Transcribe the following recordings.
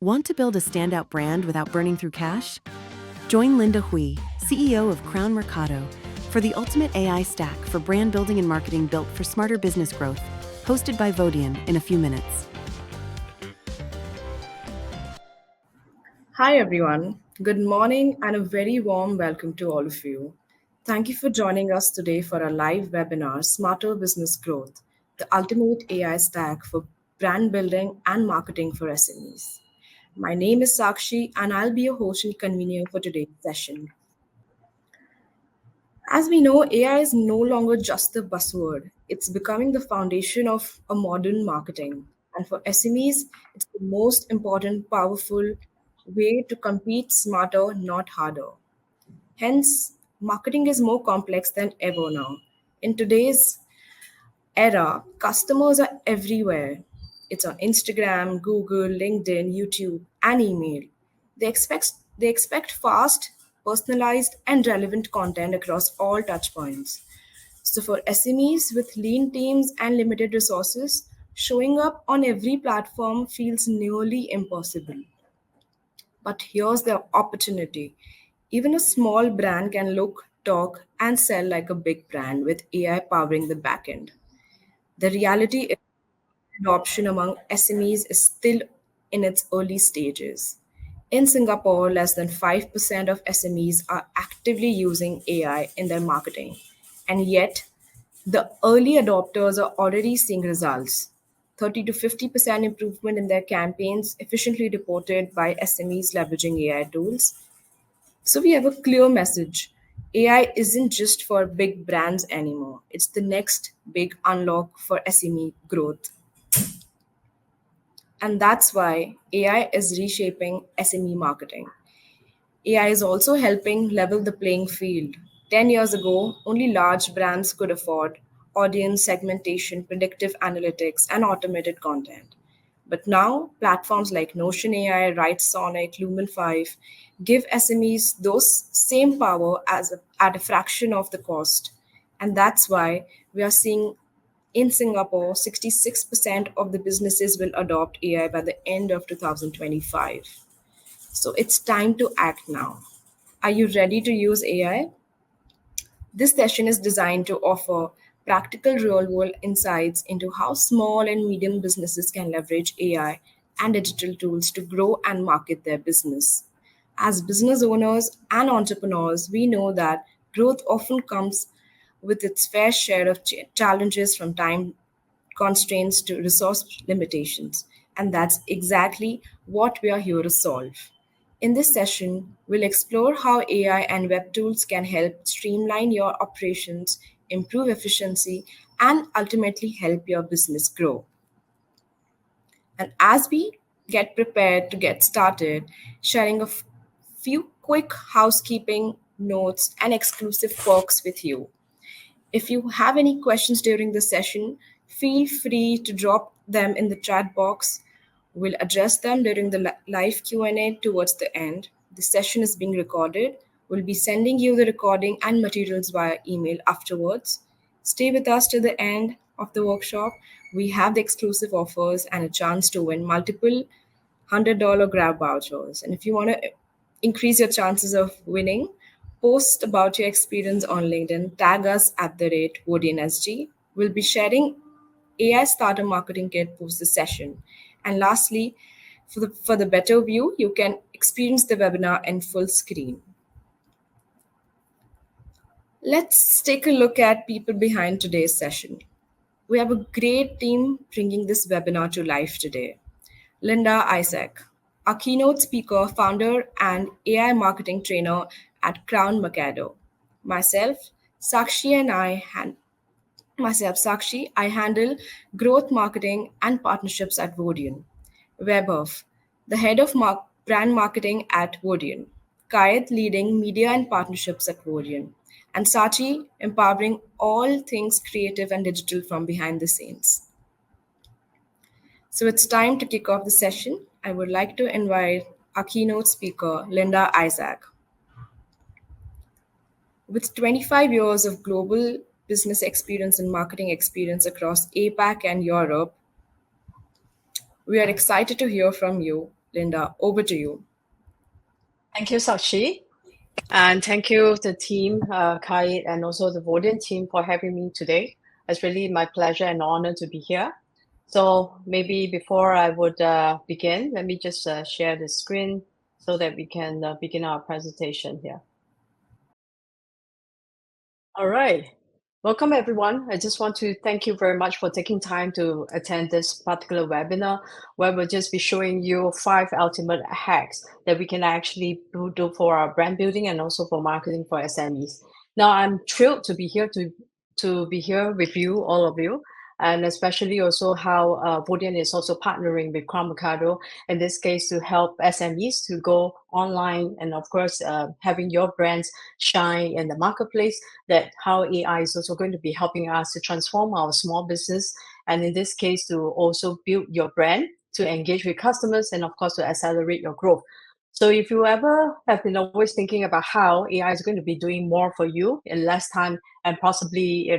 Want to build a standout brand without burning through cash? Join Linda Hui, CEO of Crown Mercado, for the ultimate AI stack for brand building and marketing built for smarter business growth, hosted by Vodien in a few minutes. Hi, everyone. Good morning and a very warm welcome to all of you. Thank you for joining us today for our live webinar, Smarter Business Growth, the ultimate AI stack for brand building and marketing for SMEs. My name is Sakshi, and I'll be your host and convener for today's session. As we know, AI is no longer just a buzzword, it's becoming the foundation of a modern marketing. And for SMEs, it's the most important, powerful way to compete smarter, not harder. Hence, marketing is more complex than ever now. In today's era, customers are everywhere. It's on Instagram, Google, LinkedIn, YouTube, and email. They expect fast, personalized, and relevant content across all touchpoints. So for SMEs with lean teams and limited resources, showing up on every platform feels nearly impossible. But here's the opportunity. Even a small brand can look, talk, and sell like a big brand with AI powering the backend. The reality is adoption among SMEs is still in its early stages. In Singapore, less than 5% of SMEs are actively using AI in their marketing. And yet, the early adopters are already seeing results. 30 to 50% improvement in their campaigns, efficiently reported by SMEs leveraging AI tools. So we have a clear message. AI isn't just for big brands anymore. It's the next big unlock for SME growth. And that's why AI is reshaping SME marketing. AI is also helping level the playing field. 10 years ago, only large brands could afford audience segmentation, predictive analytics, and automated content. But now, platforms like Notion AI, Sonic, Lumen 5 give SMEs those same power at a fraction of the cost. And that's why we are seeing in Singapore, 66% of the businesses will adopt AI by the end of 2025. So it's time to act now. Are you ready to use AI? This session is designed to offer practical real world insights into how small and medium businesses can leverage AI and digital tools to grow and market their business. As business owners and entrepreneurs, we know that growth often comes with its fair share of challenges from time constraints to resource limitations. And that's exactly what we are here to solve. In this session, we'll explore how AI and web tools can help streamline your operations, improve efficiency, and ultimately help your business grow. And as we get prepared to get started, sharing few quick housekeeping notes and exclusive perks with you. If you have any questions during the session, feel free to drop them in the chat box. We'll address them during the live Q&A towards the end. The session is being recorded. We'll be sending you the recording and materials via email afterwards. Stay with us to the end of the workshop. We have the exclusive offers and a chance to win multiple $100 grab vouchers. And if you want to increase your chances of winning, post about your experience on LinkedIn, tag us at the rate WordHero. We'll be sharing AI starter marketing kit post the session. And lastly, for the better view, you can experience the webinar in full screen. Let's take a look at people behind today's session. We have a great team bringing this webinar to life today. Linda Isaac, our keynote speaker, founder, and AI marketing trainer at Crown Mercado. Myself, Sakshi, and I handle growth marketing and partnerships at Vodien. Webov, the head of brand marketing at Vodien. Kayat, leading media and partnerships at Vodien. And Sachi, empowering all things creative and digital from behind the scenes. So it's time to kick off the session. I would like to invite our keynote speaker, Linda Isaac. With 25 years of global business experience and marketing experience across APAC and Europe, we are excited to hear from you. Linda, over to you. Thank you, Sakshi. And thank you, the team, Kai, and also the Vodien team for having me today. It's really my pleasure and honor to be here. So maybe before I would begin, let me just share the screen so that we can begin our presentation here. All right. Welcome, everyone. I just want to thank you very much for taking time to attend this particular webinar, where we'll just be showing you 5 ultimate hacks that we can actually do for our brand building and also for marketing for SMEs. Now, I'm thrilled to be here to be here with you, all of you, and especially also how Vodien is also partnering with Mercado in this case to help SMEs to go online and of course having your brands shine in the marketplace, that how AI is also going to be helping us to transform our small business, and in this case to also build your brand, to engage with customers, and of course to accelerate your growth. So if you ever have been always thinking about how AI is going to be doing more for you in less time and possibly,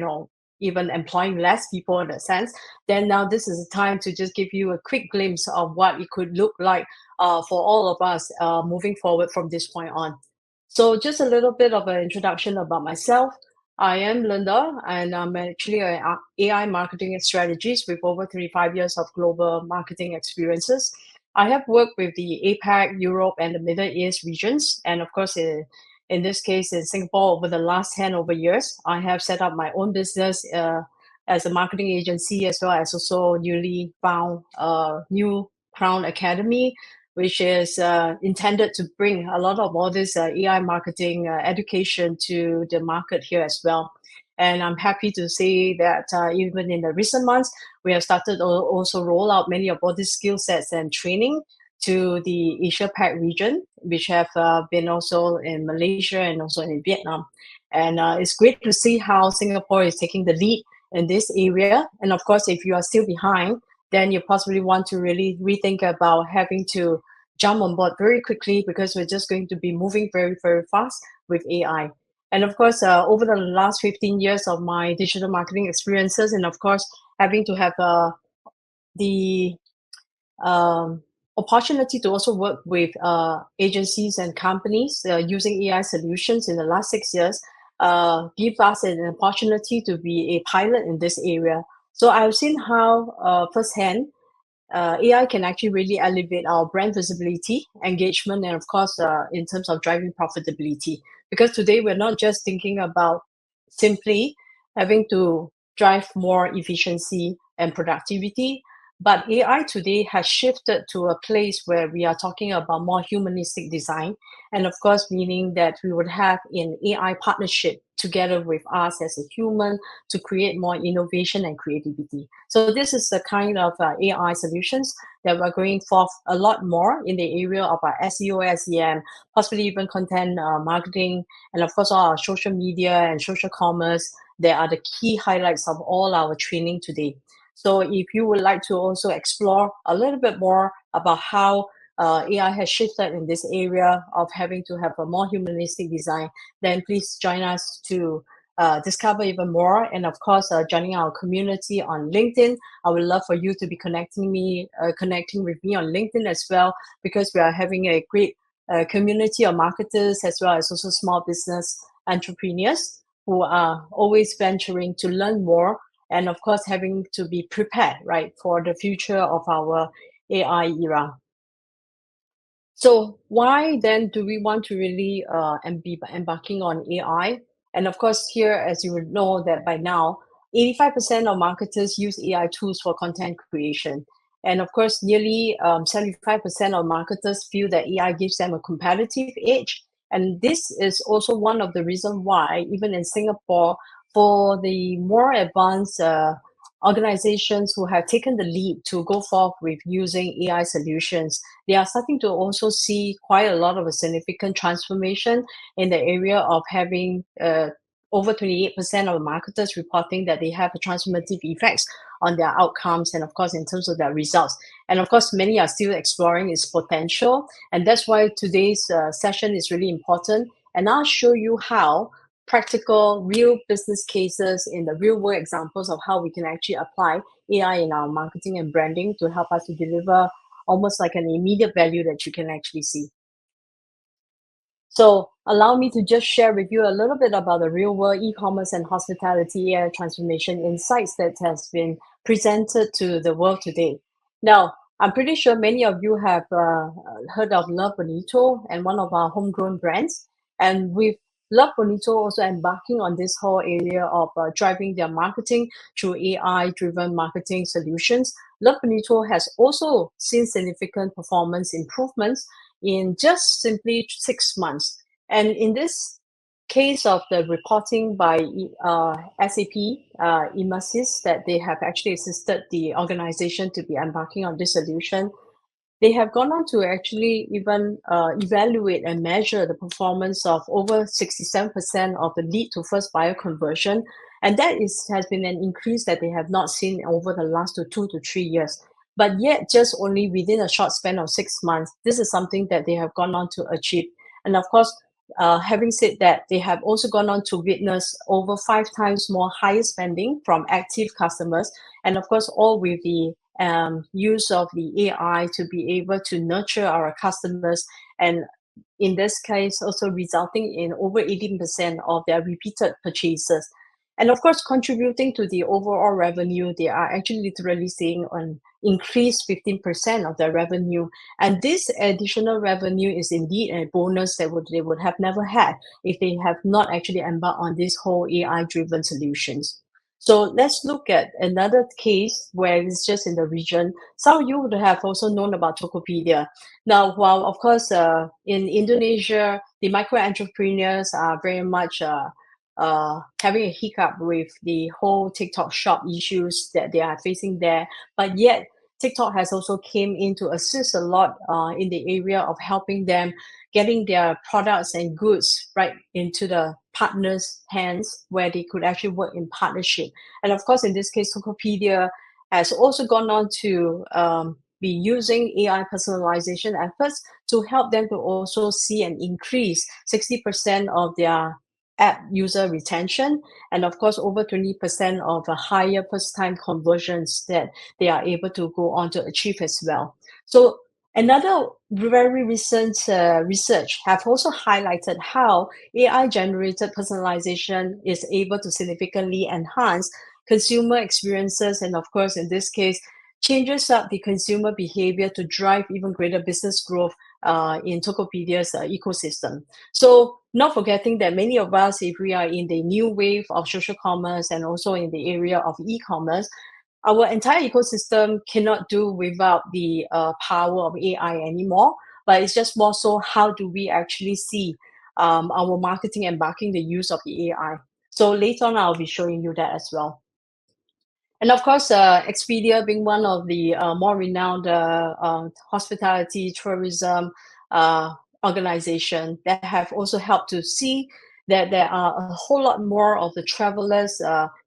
even employing less people in that sense, then now this is the time to just give you a quick glimpse of what it could look like for all of us moving forward from this point on. So just a little bit of an introduction about myself. I am Linda, and I'm actually an AI marketing strategist with over 35 years of global marketing experiences. I have worked with the APAC, Europe, and the Middle East regions, and of course, in this case, in Singapore, over the last 10 over years, I have set up my own business as a marketing agency, as well as also newly found New Crown Academy, which is intended to bring a lot of all this AI marketing education to the market here as well. And I'm happy to say that even in the recent months, we have started to also roll out many of all these skill sets and training to the Asia Pac region, which have been also in Malaysia and also in Vietnam. And it's great to see how Singapore is taking the lead in this area. And of course, if you are still behind, then you possibly want to really rethink about having to jump on board very quickly, because we're just going to be moving very, very fast with AI. And of course, over the last 15 years of my digital marketing experiences, and of course, having to have the um, opportunity to also work with agencies and companies using AI solutions in the last 6 years, give us an opportunity to be a pilot in this area. So I've seen how firsthand AI can actually really elevate our brand visibility, engagement, and of course, in terms of driving profitability. Because today we're not just thinking about simply having to drive more efficiency and productivity, but AI today has shifted to a place where we are talking about more humanistic design. And of course, meaning that we would have an AI partnership together with us as a human to create more innovation and creativity. So this is the kind of AI solutions that we're going for a lot more in the area of our SEO, SEM, possibly even content marketing, and of course all our social media and social commerce. They are the key highlights of all our training today. So if you would like to also explore a little bit more about how AI has shifted in this area of having to have a more humanistic design, then please join us to discover even more. And of course, joining our community on LinkedIn. I would love for you to be connecting with me on LinkedIn as well, because we are having a great community of marketers as well as also small business entrepreneurs who are always venturing to learn more, and of course having to be prepared, right, for the future of our AI era. So why then do we want to really be embarking on AI? And of course, here, as you would know that by now, 85% of marketers use AI tools for content creation. And of course, nearly 75% of marketers feel that AI gives them a competitive edge. And this is also one of the reasons why, even in Singapore, for the more advanced organizations who have taken the lead to go forth with using AI solutions, they are starting to also see quite a lot of a significant transformation in the area of having over 28% of marketers reporting that they have a transformative effects on their outcomes and of course in terms of their results. And of course, many are still exploring its potential. And that's why today's session is really important. And I'll show you how practical, real business cases in the real world examples of how we can actually apply AI in our marketing and branding to help us to deliver almost like an immediate value that you can actually see. So allow me to just share with you a little bit about the real world e-commerce and hospitality AI transformation insights that has been presented to the world today. Now, I'm pretty sure many of you have heard of Love Bonito and one of our homegrown brands. And with Love Bonito also embarking on this whole area of driving their marketing through AI-driven marketing solutions, Love Bonito has also seen significant performance improvements in just simply 6 months. And in this case of the reporting by SAP, Emasis, that they have actually assisted the organization to be embarking on this solution, they have gone on to actually even evaluate and measure the performance of over 67% of the lead to first buyer conversion. And that has been an increase that they have not seen over the last 2 to 3 years. But yet, just only within a short span of 6 months, this is something that they have gone on to achieve. And of course, having said that, they have also gone on to witness over 5 times more higher spending from active customers. And of course, all with the use of the AI to be able to nurture our customers, and in this case also resulting in over 18% of their repeated purchases. And of course, contributing to the overall revenue, they are actually literally seeing an increased 15% of their revenue. And this additional revenue is indeed a bonus that they would have never had if they have not actually embarked on this whole AI-driven solutions. So let's look at another case where it's just in the region. Some of you would have also known about Tokopedia. Now, while of course in Indonesia, the micro entrepreneurs are very much having a hiccup with the whole TikTok shop issues that they are facing there, but yet TikTok has also came in to assist a lot in the area of helping them getting their products and goods right into the partners' hands where they could actually work in partnership. And of course, in this case, Tokopedia has also gone on to be using AI personalization efforts to help them to also see an increase 60% of their app user retention, and of course over 20% of a higher first time conversions that they are able to go on to achieve as well. So another very recent research have also highlighted how AI generated personalization is able to significantly enhance consumer experiences, and of course in this case changes up the consumer behavior to drive even greater business growth in Tokopedia's ecosystem. So not forgetting that many of us, if we are in the new wave of social commerce and also in the area of e-commerce, our entire ecosystem cannot do without the power of AI anymore. But it's just more so how do we actually see our marketing embarking the use of the AI. So later on, I'll be showing you that as well. And of course, Expedia being one of the more renowned hospitality tourism organization that have also helped to see that there are a whole lot more of the travelers'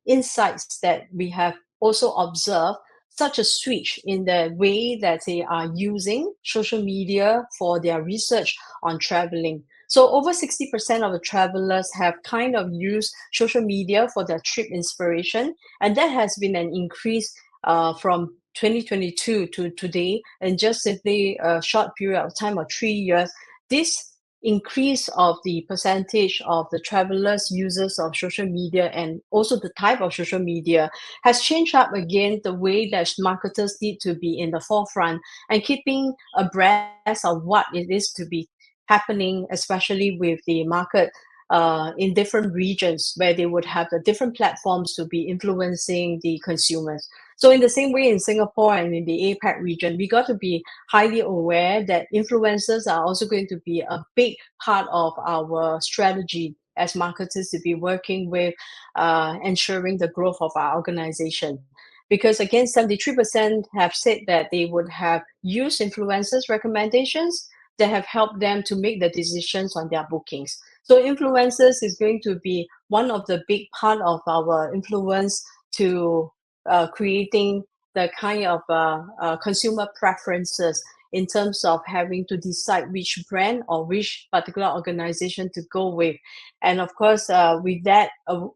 insights that we have also observed, such a switch in the way that they are using social media for their research on traveling. So over 60% of the travelers have kind of used social media for their trip inspiration, and that has been an increase from 2022 to today in just simply a short period of time of 3 years. This increase of the percentage of the travelers users of social media and also the type of social media has changed up again the way that marketers need to be in the forefront and keeping abreast of what it is to be happening, especially with the market in different regions where they would have the different platforms to be influencing the consumers. So in the same way in Singapore and in the APAC region, we got to be highly aware that influencers are also going to be a big part of our strategy as marketers to be working with ensuring the growth of our organization. Because again, 73% have said that they would have used influencers' recommendations that have helped them to make the decisions on their bookings. So influencers is going to be one of the big part of our influence to creating the kind of consumer preferences in terms of having to decide which brand or which particular organization to go with. And of course, with that,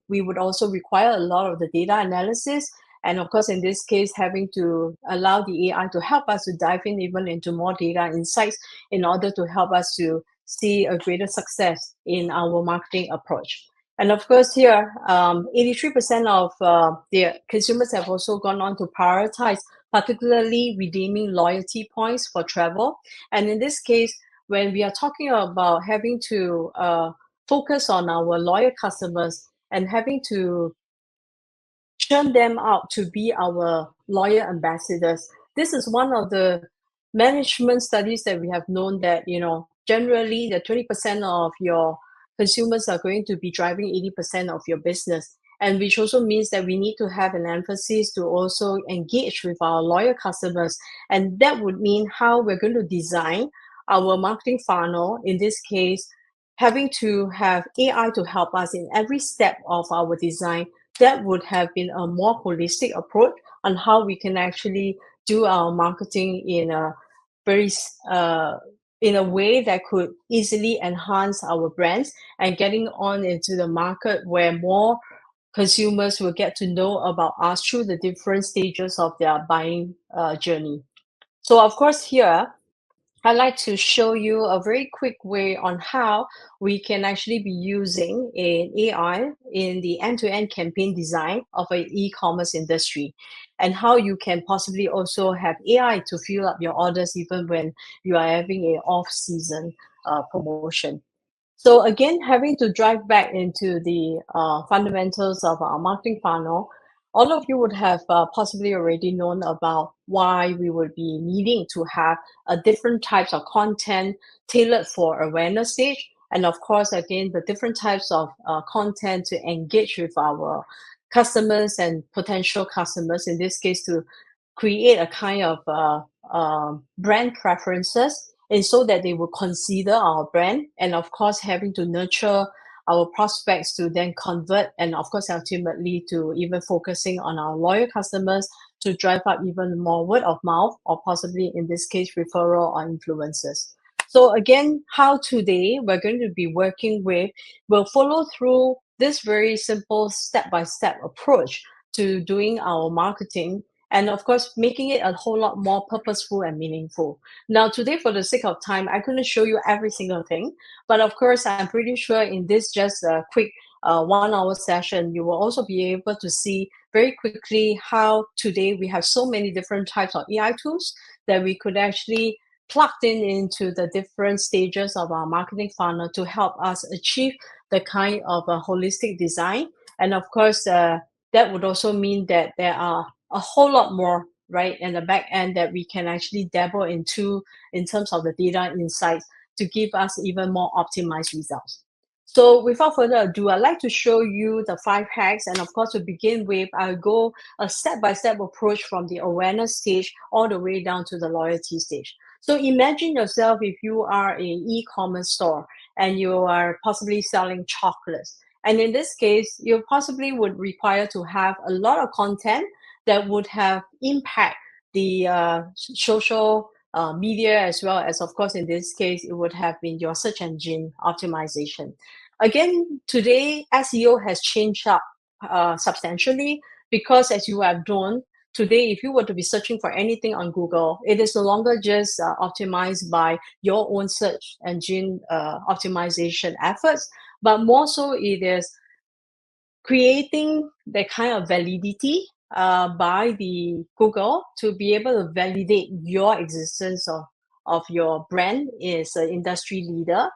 we would also require a lot of the data analysis And of course, in this case, having to allow the AI to help us to dive in even into more data insights in order to help us to see a greater success in our marketing approach. And of course, here, 83% of the consumers have also gone on to prioritize, particularly redeeming loyalty points for travel. And in this case, when we are talking about having to focus on our loyal customers and having to churn them out to be our loyal ambassadors. This is one of the management studies that we have known that, generally the 20% of your consumers are going to be driving 80% of your business. And which also means that we need to have an emphasis to also engage with our loyal customers. And that would mean how we're going to design our marketing funnel, in this case, having to have AI to help us in every step of our design. That would have been a more holistic approach on how we can actually do our marketing in a very in a way that could easily enhance our brands and getting on into the market where more consumers will get to know about us through the different stages of their buying journey. So of course here, I'd like to show you a very quick way on how we can actually be using an AI in the end-to-end campaign design of an e-commerce industry, and how you can possibly also have AI to fill up your orders even when you are having an off-season promotion. So again, having to drive back into the fundamentals of our marketing funnel, all of you would have possibly already known about why we would be needing to have different types of content tailored for awareness stage. And of course, again, the different types of content to engage with our customers and potential customers, in this case, to create a kind of brand preferences, and so that they will consider our brand, and of course having to nurture our prospects to then convert, and of course ultimately to even focusing on our loyal customers to drive up even more word of mouth, or possibly in this case referral or influencers. So again, how today we're going to be working with, we'll follow through this very simple step-by-step approach to doing our marketing, and of course making it a whole lot more purposeful and meaningful. Now today, for the sake of time, I couldn't show you every single thing, but of course I'm pretty sure in this just a quick 1 hour session, you will also be able to see very quickly how today we have so many different types of AI tools that we could actually plug in into the different stages of our marketing funnel to help us achieve the kind of a holistic design. And of course, that would also mean that there are a whole lot more, right, in the back end that we can actually dabble into in terms of the data insights to give us even more optimized results. So without further ado, I'd like to show you the 5 hacks. And of course, to begin with, I'll go a step-by-step approach from the awareness stage all the way down to the loyalty stage. So imagine yourself if you are an e-commerce store and you are possibly selling chocolates. And in this case, you possibly would require to have a lot of content that would have impact the social media, as well as, of course, in this case, it would have been your search engine optimization. Again, today, SEO has changed up substantially, because as you have known, today, if you were to be searching for anything on Google, it is no longer just optimized by your own search engine optimization efforts, but more so it is creating that kind of validity by the Google to be able to validate your existence of your brand as an industry leader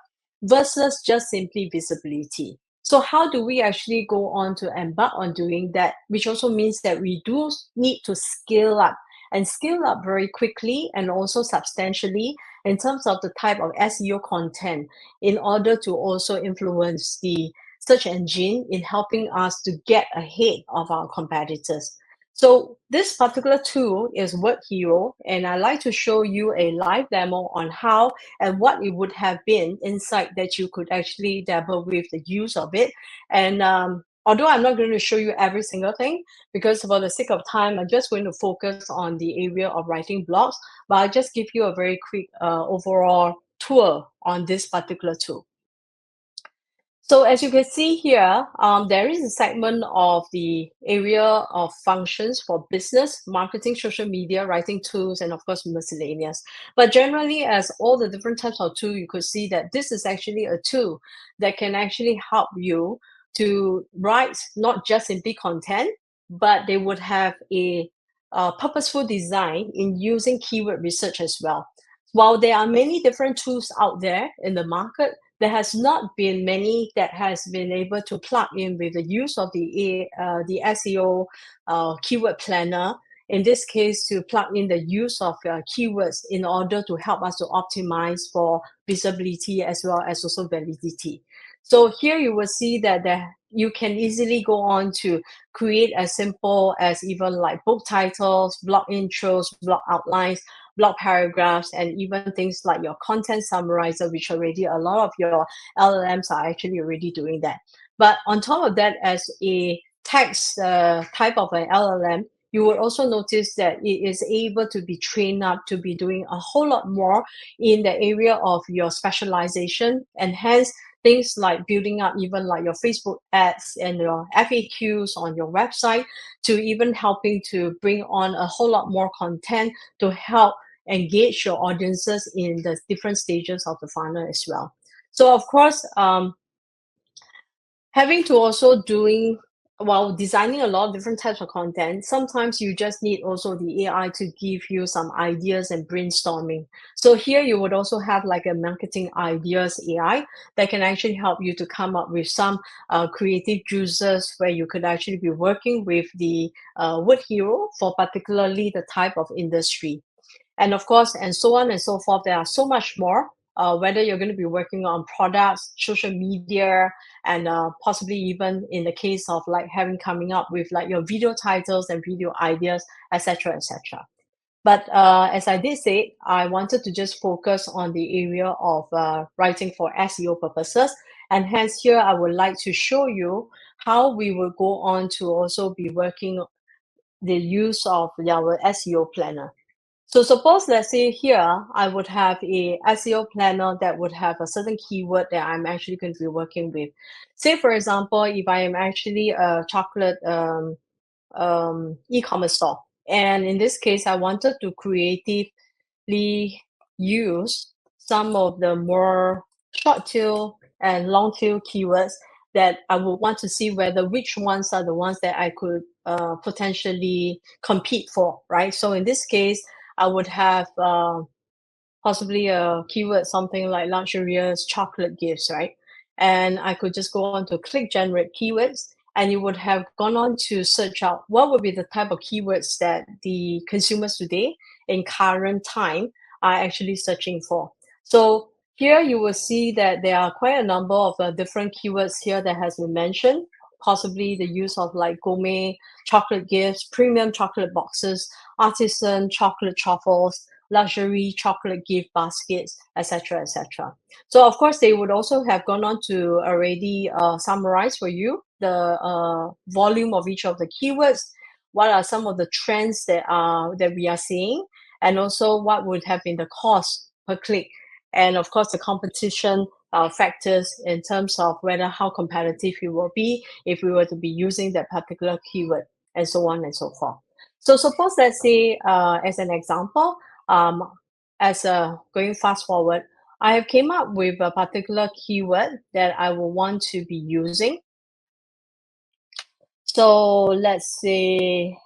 versus just simply visibility. So how do we actually go on to embark on doing that? Which also means that we do need to scale up, and scale up very quickly and also substantially in terms of the type of SEO content, in order to also influence the search engine in helping us to get ahead of our competitors. So this particular tool is WordHero, and I like to show you a live demo on how and what it would have been inside that you could actually dabble with the use of it. And although I'm not going to show you every single thing, because for the sake of time, I'm just going to focus on the area of writing blogs, but I'll just give you a very quick overall tour on this particular tool. So as you can see here, there is a segment of the area of functions for business, marketing, social media, writing tools, and of course, miscellaneous. But generally, as all the different types of tool, you could see that this is actually a tool that can actually help you to write not just simply content, but they would have a purposeful design in using keyword research as well. While there are many different tools out there in the market, there has not been many that has been able to plug in with the use of the SEO keyword planner. In this case, to plug in the use of keywords in order to help us to optimize for visibility as well as also validity. So here you will see that you can easily go on to create as simple as even like book titles, blog intros, blog outlines, blog paragraphs, and even things like your content summarizer, which already a lot of your LLMs are actually already doing that. But on top of that, as a text type of an LLM, you will also notice that it is able to be trained up to be doing a whole lot more in the area of your specialization, and hence things like building up even like your Facebook ads and your FAQs on your website, to even helping to bring on a whole lot more content to help engage your audiences in the different stages of the funnel as well. So of course, having to also doing while designing a lot of different types of content, sometimes you just need also the AI to give you some ideas and brainstorming. So here you would also have like a marketing ideas AI that can actually help you to come up with some creative juices, where you could actually be working with the WordHero for particularly the type of industry. And of course, and so on and so forth. There are so much more, whether you're going to be working on products, social media, and possibly even in the case of like having coming up with like your video titles and video ideas, etc., etc. But as I did say, I wanted to just focus on the area of writing for SEO purposes. And hence here, I would like to show you how we will go on to also be working the use of our SEO planner. So suppose, let's say here, I would have a SEO planner that would have a certain keyword that I'm actually going to be working with. Say, for example, if I am actually a chocolate e-commerce store, and in this case, I wanted to creatively use some of the more short tail and long tail keywords that I would want to see whether which ones are the ones that I could potentially compete for, right? So in this case, I would have possibly a keyword, something like luxurious chocolate gifts, right? And I could just go on to click generate keywords, and you would have gone on to search out what would be the type of keywords that the consumers today in current time are actually searching for. So here you will see that there are quite a number of different keywords here that has been mentioned, possibly the use of like gourmet chocolate gifts, premium chocolate boxes, artisan chocolate truffles, luxury chocolate gift baskets, etc., etc. So of course, they would also have gone on to already summarize for you the volume of each of the keywords, what are some of the trends that we are seeing, and also what would have been the cost per click, and of course the competition factors in terms of whether how competitive it will be if we were to be using that particular keyword, and so on and so forth. So suppose, let's say, as an example, as going fast forward, I have came up with a particular keyword that I will want to be using. So let's say,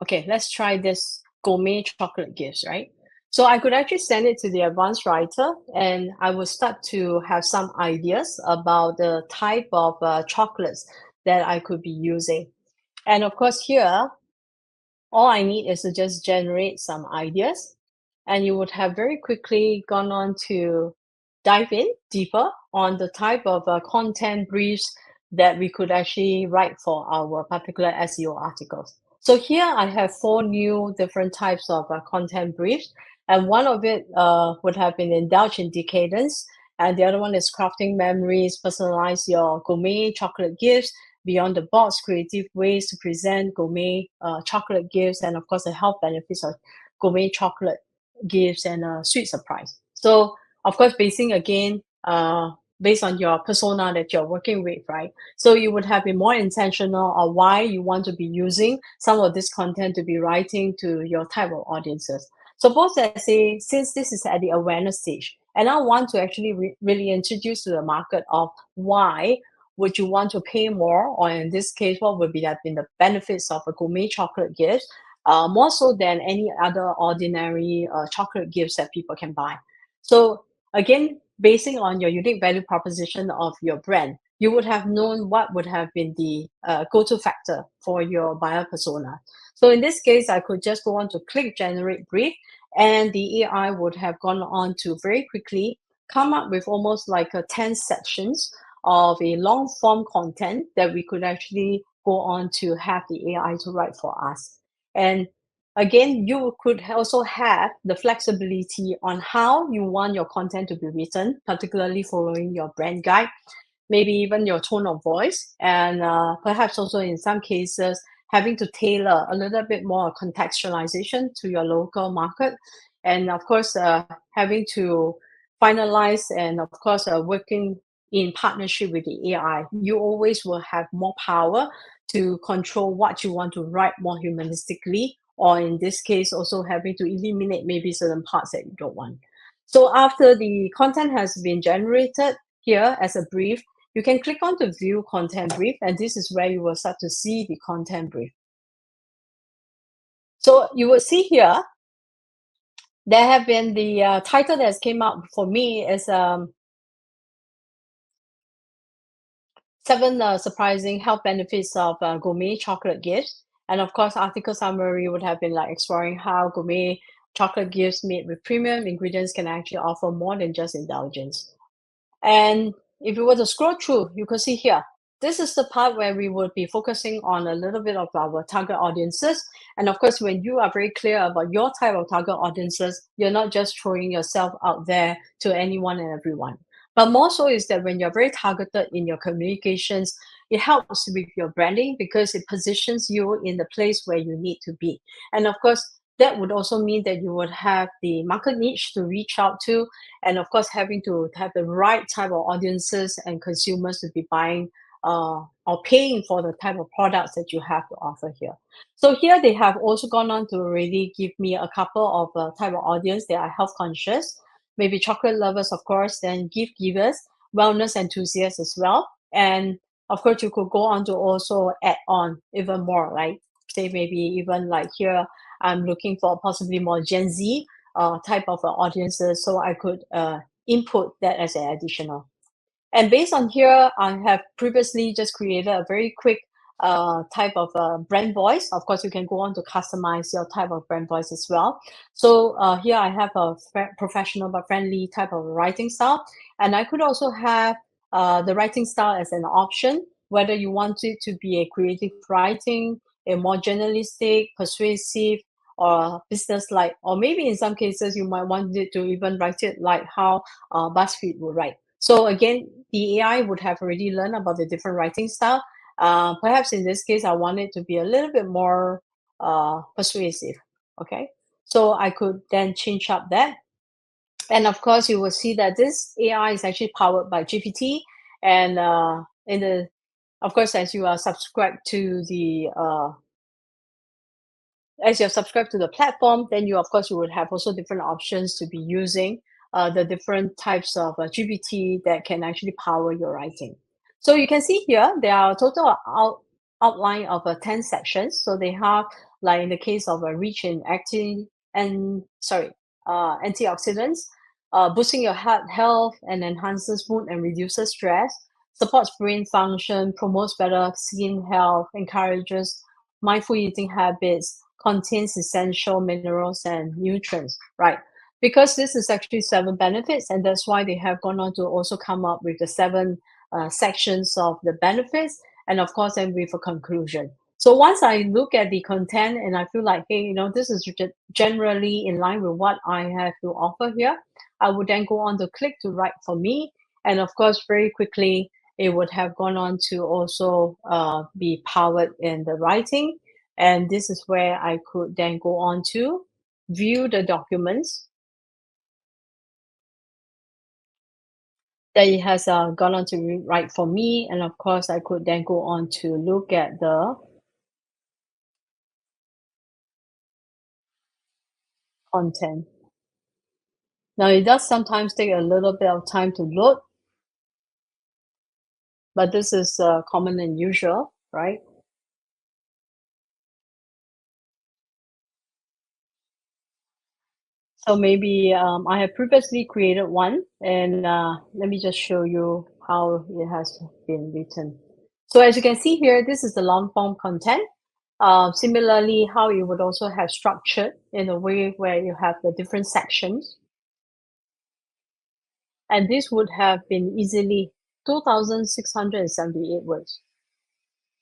okay, let's try this gourmet chocolate gifts, right? So I could actually send it to the advanced writer, and I will start to have some ideas about the type of chocolates that I could be using. And of course, here, all I need is to just generate some ideas, and you would have very quickly gone on to dive in deeper on the type of content briefs that we could actually write for our particular SEO articles. So here I have 4 new different types of content briefs, and one of it would have been indulge in decadence, and the other one is crafting memories, personalize your gourmet chocolate gifts, beyond the box, creative ways to present gourmet chocolate gifts, and of course the health benefits of gourmet chocolate gifts, and a sweet surprise. So of course, basing again based on your persona that you're working with, right? So you would have been more intentional on why you want to be using some of this content to be writing to your type of audiences. Suppose that say, since this is at the awareness stage, and I want to actually really introduce to the market of why would you want to pay more, or in this case, what would be have been the benefits of a gourmet chocolate gift, more so than any other ordinary chocolate gifts that people can buy. So again, basing on your unique value proposition of your brand, you would have known what would have been the go-to factor for your buyer persona. So in this case, I could just go on to click generate brief, and the AI would have gone on to very quickly come up with almost like a 10 sections of a long form content that we could actually go on to have the AI to write for us. And again, you could also have the flexibility on how you want your content to be written, particularly following your brand guide, maybe even your tone of voice, and perhaps also in some cases, having to tailor a little bit more contextualization to your local market. And of course, having to finalize and of course, working in partnership with the AI, you always will have more power to control what you want to write more humanistically, or in this case, also having to eliminate maybe certain parts that you don't want. So after the content has been generated here as a brief, you can click on to view content brief, and this is where you will start to see the content brief. So you will see here, there have been the title that came out for me is 7 surprising health benefits of gourmet chocolate gifts. And of course, article summary would have been like exploring how gourmet chocolate gifts made with premium ingredients can actually offer more than just indulgence. And if you were to scroll through, you could see here, this is the part where we would be focusing on a little bit of our target audiences. And of course, when you are very clear about your type of target audiences, you're not just throwing yourself out there to anyone and everyone. But more so is that when you're very targeted in your communications, it helps with your branding because it positions you in the place where you need to be. And of course, that would also mean that you would have the market niche to reach out to, and of course having to have the right type of audiences and consumers to be buying or paying for the type of products that you have to offer here. So here they have also gone on to really give me a couple of type of audience. They are health conscious, maybe chocolate lovers, of course, then gift givers, wellness enthusiasts as well. And of course, you could go on to also add on even more, right? Say maybe even like here, I'm looking for possibly more Gen Z type of audiences, so I could input that as an additional. And based on here, I have previously just created a very quick type of brand voice. Of course, you can go on to customize your type of brand voice as well. So here I have a professional but friendly type of writing style. And I could also have the writing style as an option, whether you want it to be a creative writing, a more journalistic, persuasive, or business-like, or maybe in some cases you might want it to even write it like how BuzzFeed would write. So again, the AI would have already learned about the different writing style. Perhaps in this case, I want it to be a little bit more persuasive. Okay, so I could then change up that. And of course, you will see that this AI is actually powered by GPT. And in the, of course, as you are subscribed to the as you're subscribed to the platform, then you, of course, you would have also different options to be using the different types of GPT that can actually power your writing. So you can see here, there are a total outline of 10 sections. So they have, like in the case of a rich in antioxidants, boosting your heart health and enhances mood and reduces stress, supports brain function, promotes better skin health, encourages mindful eating habits, contains essential minerals and nutrients, right? Because this is actually 7 benefits, and that's why they have gone on to also come up with the 7 sections of the benefits, and of course, then with a conclusion. So once I look at the content and I feel like, hey, this is generally in line with what I have to offer here, I would then go on to click to write for me, and of course, very quickly, it would have gone on to also be powered in the writing. And this is where I could then go on to view the documents. that it has gone on to write for me. And of course, I could then go on to look at the content. Now, it does sometimes take a little bit of time to load, but this is common and usual, right? So maybe I have previously created one, and let me just show you how it has been written. So as you can see here, this is the long form content. Similarly, how you would also have structured in a way where you have the different sections. And this would have been easily 2,678 words.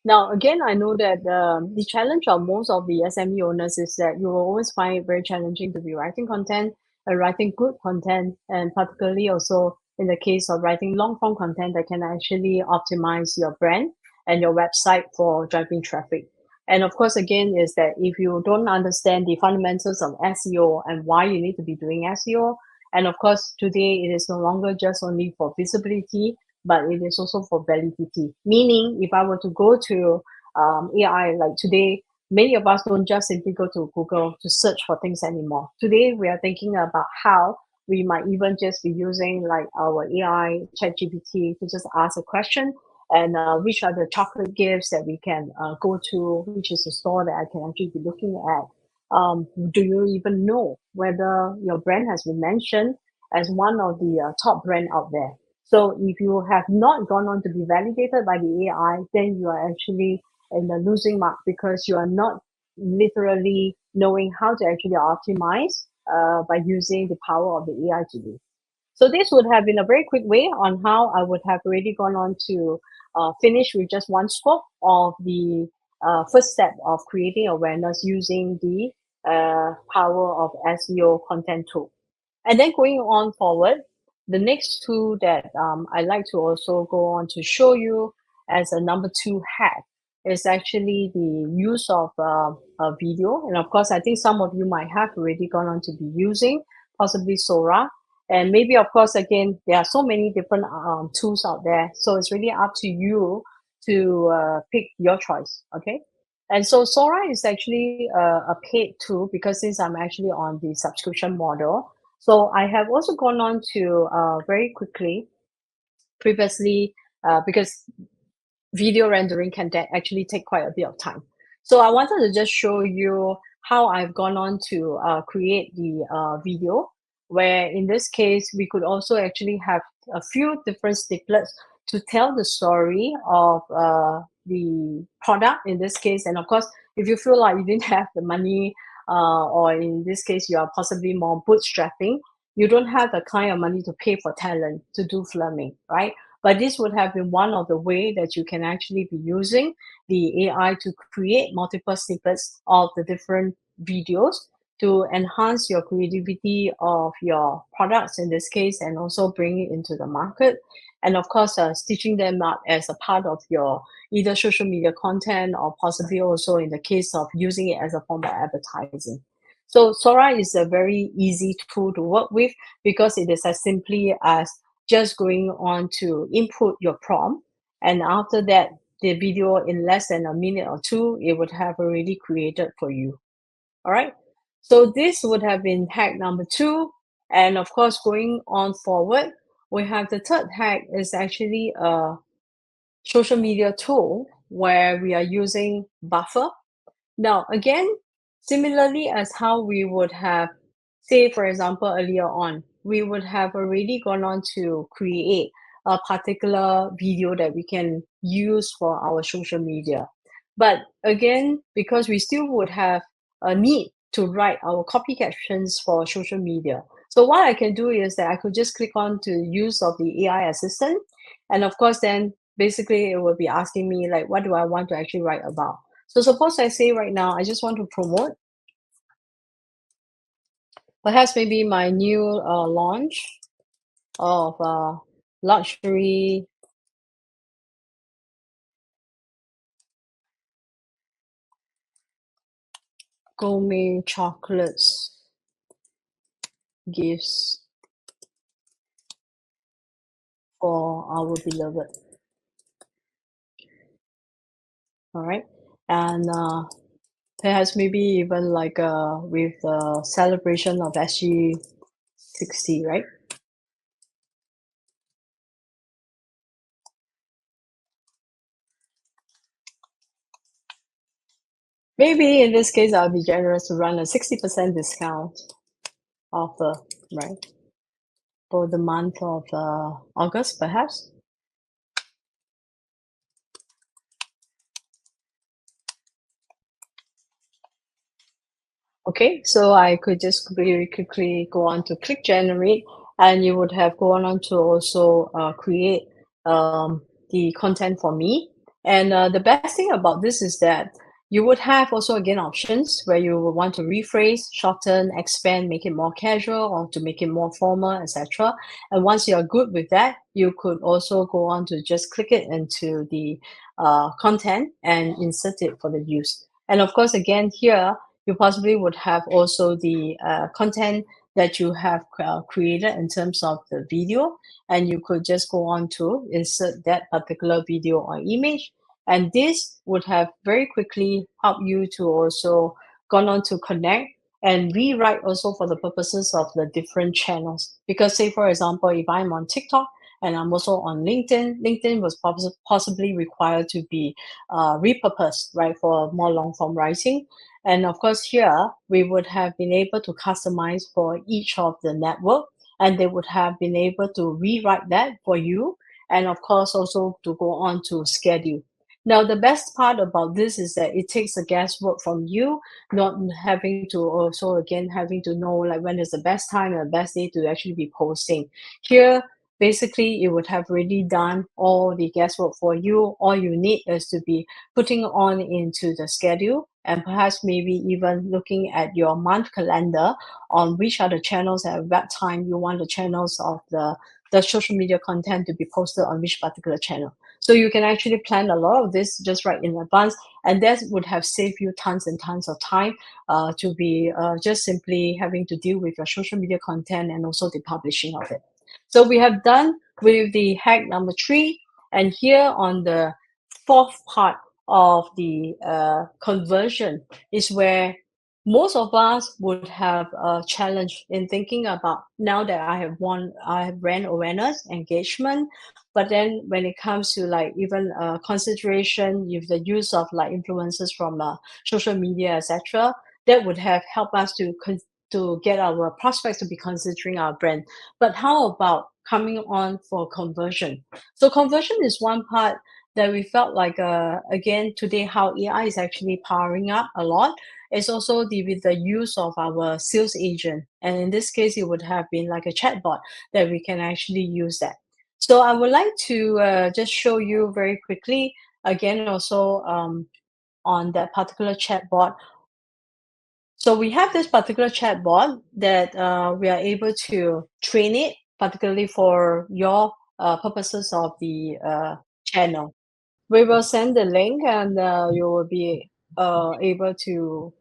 Now, again, I know that the challenge of most of the SME owners is that you will always find it very challenging to be writing content and writing good content, and particularly also in the case of writing long form content that can actually optimize your brand and your website for driving traffic. And of course, again, is that if you don't understand the fundamentals of SEO and why you need to be doing SEO, and of course, today it is no longer just only for visibility, but it is also for validity. Meaning, if I were to go to AI, like today, many of us don't just simply go to Google to search for things anymore. Today, we are thinking about how we might even just be using like our AI ChatGPT to just ask a question and which are the chocolate gifts that we can go to, which is a store that I can actually be looking at. Do you even know whether your brand has been mentioned as one of the top brand out there? So if you have not gone on to be validated by the AI, then you are actually in the losing mark because you are not literally knowing how to actually optimize by using the power of the AI to do. So this would have been a very quick way on how I would have already gone on to finish with just one scope of the first step of creating awareness using the power of SEO content tool. And then going on forward, the next tool that I like to also go on to show you as a number two hack is actually the use of a video. And of course, I think some of you might have already gone on to be using possibly Sora. And maybe, of course, again, there are so many different tools out there. So it's really up to you to pick your choice. Okay. And so Sora is actually a paid tool because since I'm actually on the subscription model, so I have also gone on to very quickly previously because video rendering can actually take quite a bit of time. So I wanted to just show you how I've gone on to create the video, where in this case, we could also actually have a few different snippets to tell the story of the product in this case. And of course, if you feel like you didn't have the money, or in this case, you are possibly more bootstrapping, you don't have the kind of money to pay for talent to do filming, right? But this would have been one of the way that you can actually be using the AI to create multiple snippets of the different videos to enhance your creativity of your products in this case, and also bring it into the market. And of course, stitching them up as a part of your either social media content or possibly also in the case of using it as a form of advertising. So Sora is a very easy tool to work with because it is as simply as just going on to input your prompt. And after that, the video in less than a minute or two, it would have already created for you. All right. So this would have been hack number two. And of course, going on forward, we have the third hack is actually a social media tool where we are using Buffer. Now, again, similarly as how we would have, say, for example, earlier on, we would have already gone on to create a particular video that we can use for our social media. But again, because we still would have a need to write our copy captions for social media. So what I can do is that I could just click on to use of the AI assistant. And of course, then basically it will be asking me like, what do I want to actually write about? So suppose I say right now, I just want to promote perhaps maybe my new launch of luxury gourmet chocolates gifts for our beloved. All right, and perhaps maybe even like with the celebration of SG60, right? Maybe in this case, I'll be generous to run a 60% discount offer, right? For the month of August, perhaps. Okay, so I could just very quickly go on to click generate, and you would have gone on to also create the content for me. And the best thing about this is that you would have also again options where you would want to rephrase, shorten, expand, make it more casual or to make it more formal, etc. And once you are good with that, you could also go on to just click it into the content and insert it for the use. And of course, again, here you possibly would have also the content that you have created in terms of the video, and you could just go on to insert that particular video or image, and this would have very quickly help you to also gone on to connect and rewrite also for the purposes of the different channels. Because say for example, if I'm on TikTok and I'm also on LinkedIn was possibly required to be repurposed, right, for more long form writing. And of course, here we would have been able to customize for each of the network, and they would have been able to rewrite that for you. And of course, also to go on to schedule. Now, the best part about this is that it takes the guesswork from you, not having to also again having to know like when is the best time and the best day to actually be posting. Here, basically, it would have already done all the guesswork for you. All you need is to be putting on into the schedule and perhaps maybe even looking at your month calendar on which are the channels at what time you want the channels of the social media content to be posted on which particular channel. So you can actually plan a lot of this just right in advance, and that would have saved you tons and tons of time to be just simply having to deal with your social media content and also the publishing of it. So we have done with the hack number 3, and here on the fourth part of the conversion is where most of us would have a challenge in thinking about now that I have brand awareness, engagement, but then when it comes to like even consideration with the use of like influencers from social media, etc., that would have helped us to get our prospects to be considering our brand. But how about coming on for conversion? So conversion is one part that we felt like again today how AI is actually powering up a lot. It's also with the use of our sales agent, and in this case, it would have been like a chatbot that we can actually use that. So I would like to just show you very quickly again also on that particular chatbot. So we have this particular chatbot that we are able to train it, particularly for your purposes of the channel. We will send the link, and you will be able to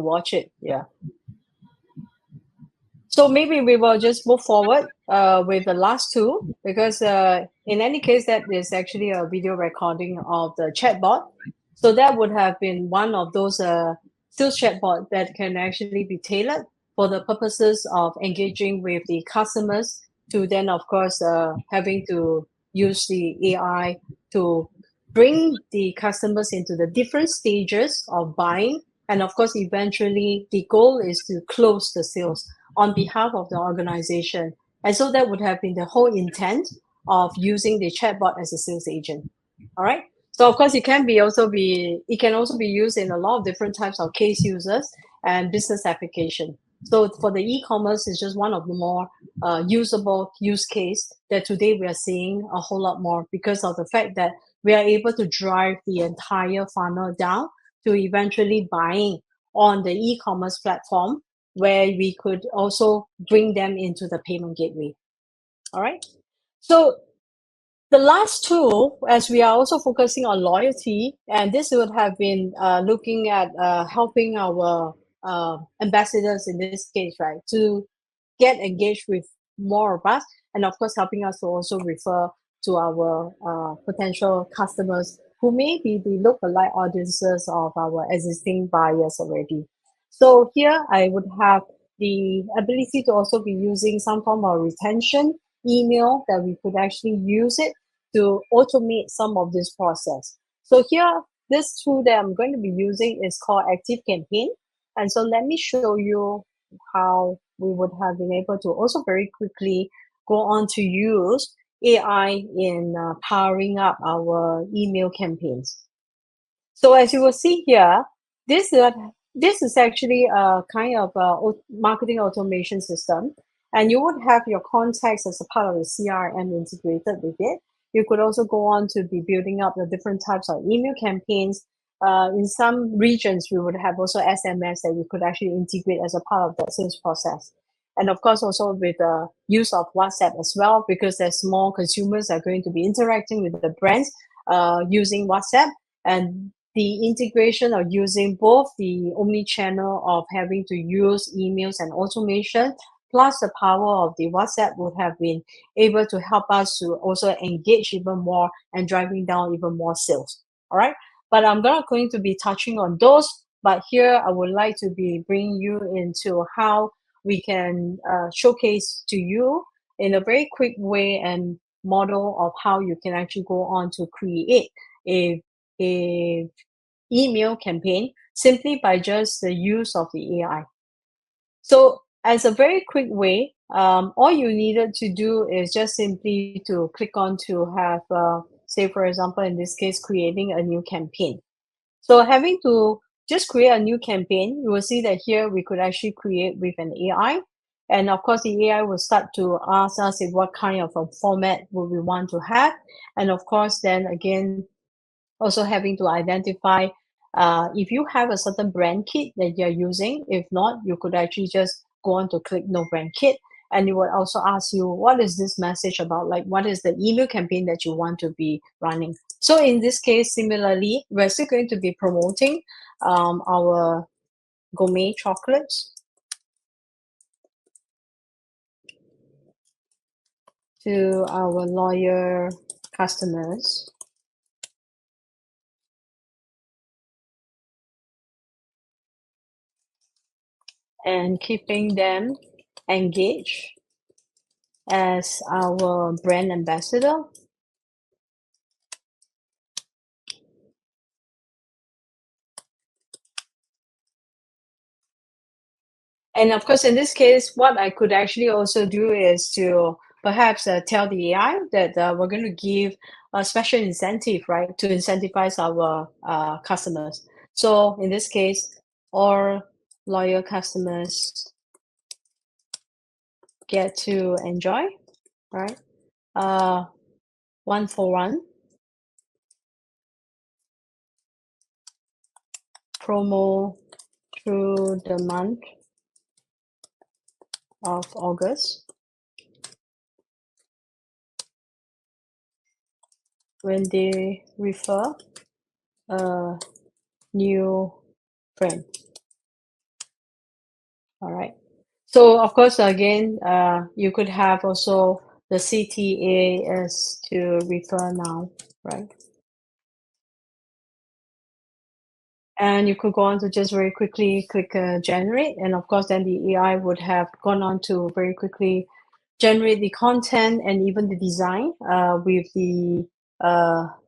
watch it. Yeah. So maybe we will just move forward with the last two because in any case, that is actually a video recording of the chatbot. So that would have been one of those sales chatbot that can actually be tailored for the purposes of engaging with the customers to then, of course, having to use the AI to bring the customers into the different stages of buying. And of course, eventually the goal is to close the sales on behalf of the organization. And so that would have been the whole intent of using the chatbot as a sales agent. All right. So of course it can also be used in a lot of different types of case users and business application. So for the e-commerce, it's just one of the more usable use case that today we are seeing a whole lot more because of the fact that we are able to drive the entire funnel down to eventually buying on the e-commerce platform where we could also bring them into the payment gateway. All right. So the last two, as we are also focusing on loyalty, and this would have been looking at helping our ambassadors in this case, right, to get engaged with more of us, and of course helping us to also refer to our potential customers who may be the lookalike audiences of our existing buyers already. So here I would have the ability to also be using some form of retention email that we could actually use it to automate some of this process. So here, this tool that I'm going to be using is called Active Campaign. And so let me show you how we would have been able to also very quickly go on to use AI in powering up our email campaigns. So as you will see here, this is this is actually a kind of marketing automation system, and you would have your contacts as a part of the CRM integrated with it. You could also go on to be building up the different types of email campaigns. In some regions, we would have also SMS that we could actually integrate as a part of that sales process. And of course, also with the use of WhatsApp as well, because there's more consumers are going to be interacting with the brands using WhatsApp. And the integration of using both the omni-channel of having to use emails and automation, plus the power of the WhatsApp would have been able to help us to also engage even more and driving down even more sales. All right. But I'm not going to be touching on those. But here I would like to be bringing you into how we can showcase to you in a very quick way and model of how you can actually go on to create a email campaign simply by just the use of the AI. So as a very quick way, all you needed to do is just simply to click on to have, say, for example, in this case, creating a new campaign. So having to just create a new campaign, you will see that here we could actually create with an AI. And of course, the AI will start to ask us if what kind of a format would we want to have. And of course, then again, also having to identify if you have a certain brand kit that you're using. If not, you could actually just go on to click no brand kit, and it will also ask you what is this message about, like what is the email campaign that you want to be running. So in this case, similarly, we're still going to be promoting our gourmet chocolates to our loyal customers. And keeping them engaged as our brand ambassador. And of course, in this case, what I could actually also do is to perhaps tell the AI that we're going to give a special incentive, right, to incentivize our customers. So in this case, all loyal customers get to enjoy, right, 1-for-1 promo through the month of August, when they refer a new friend. All right. So of course, again, you could have also the CTA as to refer now, right? And you could go on to just very quickly click generate. And of course, then the AI would have gone on to very quickly generate the content and even the design with the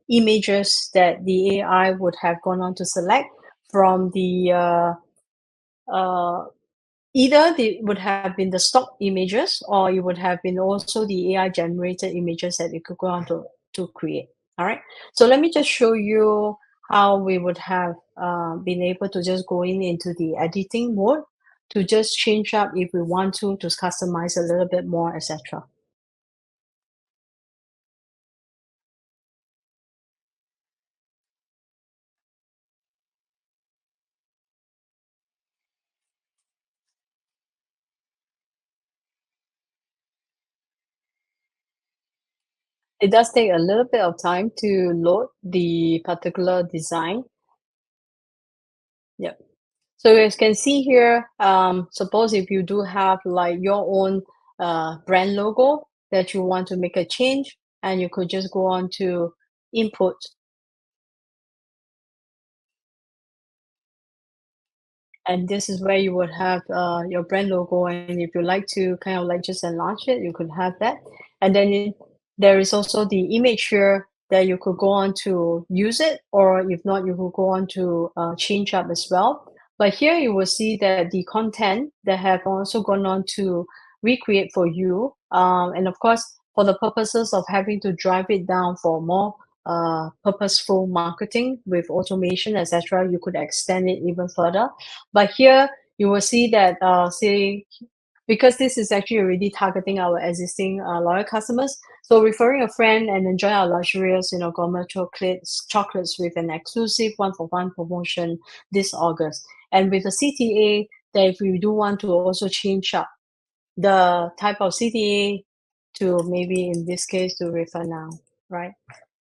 images that the AI would have gone on to select from the either they would have been the stock images, or it would have been also the AI generated images that you could go on to create. All right. So let me just show you how we would have been able to just go into the editing mode to just change up if we want to customize a little bit more, etc. It does take a little bit of time to load the particular design. Yep. So as you can see here, suppose if you do have like your own brand logo that you want to make a change, and you could just go on to input. And this is where you would have your brand logo. And if you like to kind of like just enlarge it, you could have that. And then there is also the image here that you could go on to use it, or if not, you could go on to change up as well. But here you will see that the content that have also gone on to recreate for you. And of course, for the purposes of having to drive it down for more purposeful marketing with automation, etc., you could extend it even further. But here you will see that, say, because this is actually already targeting our existing loyal customers. So referring a friend and enjoy our luxurious, gourmet chocolates with an exclusive one-for-one promotion this August. And with the CTA, that if we do want to also change up the type of CTA to maybe in this case to refer now, right?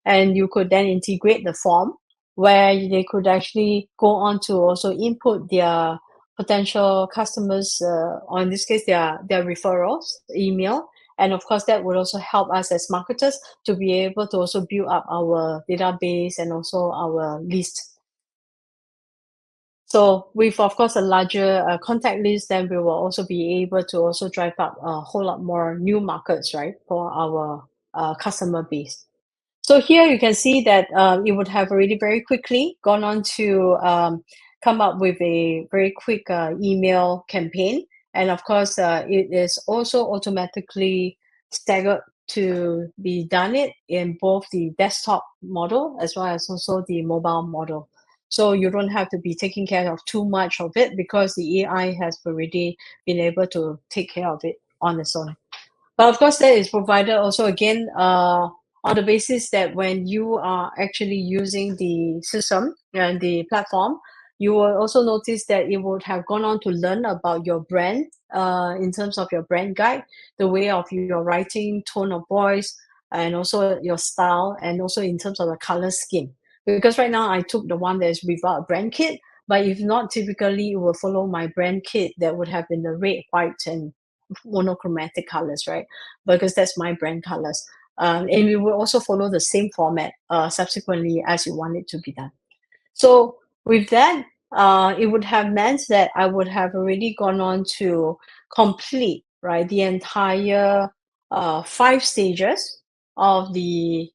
And you could then integrate the form where they could actually go on to also input their potential customers, or in this case, their referrals, email. And of course, that would also help us as marketers to be able to also build up our database and also our list. So with, of course, a larger contact list, then we will also be able to also drive up a whole lot more new markets, right, for our customer base. So here you can see that it would have already very quickly gone on to come up with a very quick email campaign. And of course, it is also automatically staggered to be done it in both the desktop model as well as also the mobile model. So you don't have to be taking care of too much of it because the AI has already been able to take care of it on its own. But of course, that is provided also again on the basis that when you are actually using the system and the platform, you will also notice that it would have gone on to learn about your brand in terms of your brand guide, the way of your writing, tone of voice, and also your style, and also in terms of the color scheme. Because right now I took the one that is without a brand kit, but if not, typically it will follow my brand kit that would have been the red, white, and monochromatic colors, right? Because that's my brand colors. And we will also follow the same format subsequently as you want it to be done. So with that, it would have meant that I would have already gone on to complete, right, the entire 5 stages of the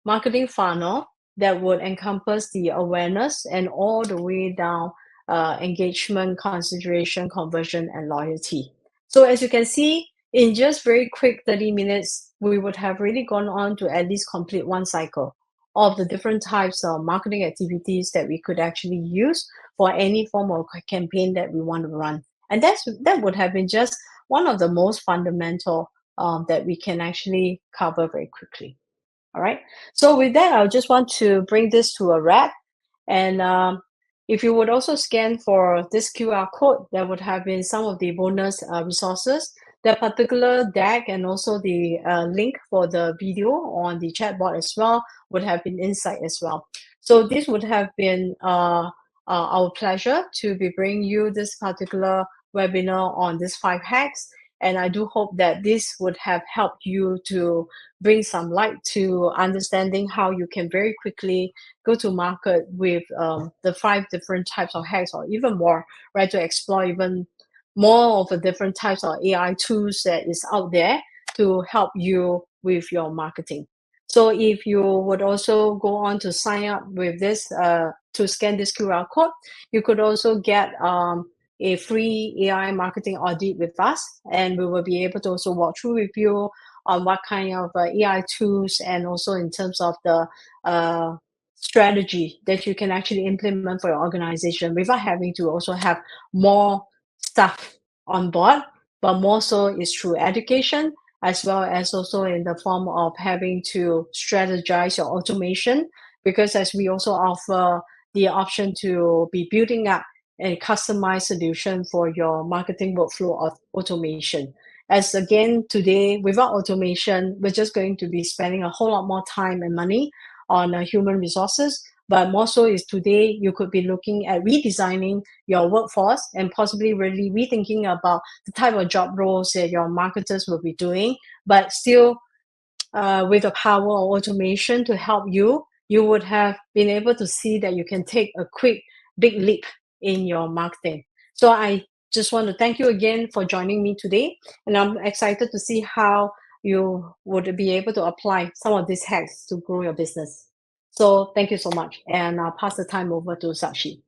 marketing funnel that would encompass the awareness and all the way down engagement, consideration, conversion, and loyalty. So as you can see, in just very quick 30 minutes, we would have really gone on to at least complete one cycle of the different types of marketing activities that we could actually use for any form of campaign that we want to run. And that would have been just one of the most fundamental that we can actually cover very quickly. All right. So with that, I just want to bring this to a wrap. And if you would also scan for this QR code, that would have been some of the bonus resources. That particular deck and also the link for the video on the chatbot as well would have been inside as well. So this would have been our pleasure to be bringing you this particular webinar on these 5 hacks. And I do hope that this would have helped you to bring some light to understanding how you can very quickly go to market with the 5 different types of hacks or even more, right, to explore even more of the different types of AI tools that is out there to help you with your marketing. So if you would also go on to sign up with this, to scan this QR code, you could also get a free AI marketing audit with us, and we will be able to also walk through with you on what kind of AI tools and also in terms of the strategy that you can actually implement for your organization without having to also have more stuff on board, but more so is through education as well as also in the form of having to strategize your automation, because as we also offer the option to be building up a customized solution for your marketing workflow of automation. As again, today, without automation, we're just going to be spending a whole lot more time and money on human resources, but more so is today you could be looking at redesigning your workforce and possibly really rethinking about the type of job roles that your marketers will be doing, but still with the power of automation to help you, you would have been able to see that you can take a quick, big leap in your marketing. So I just want to thank you again for joining me today. And I'm excited to see how you would be able to apply some of these hacks to grow your business. So thank you so much. And I'll pass the time over to Sakshi.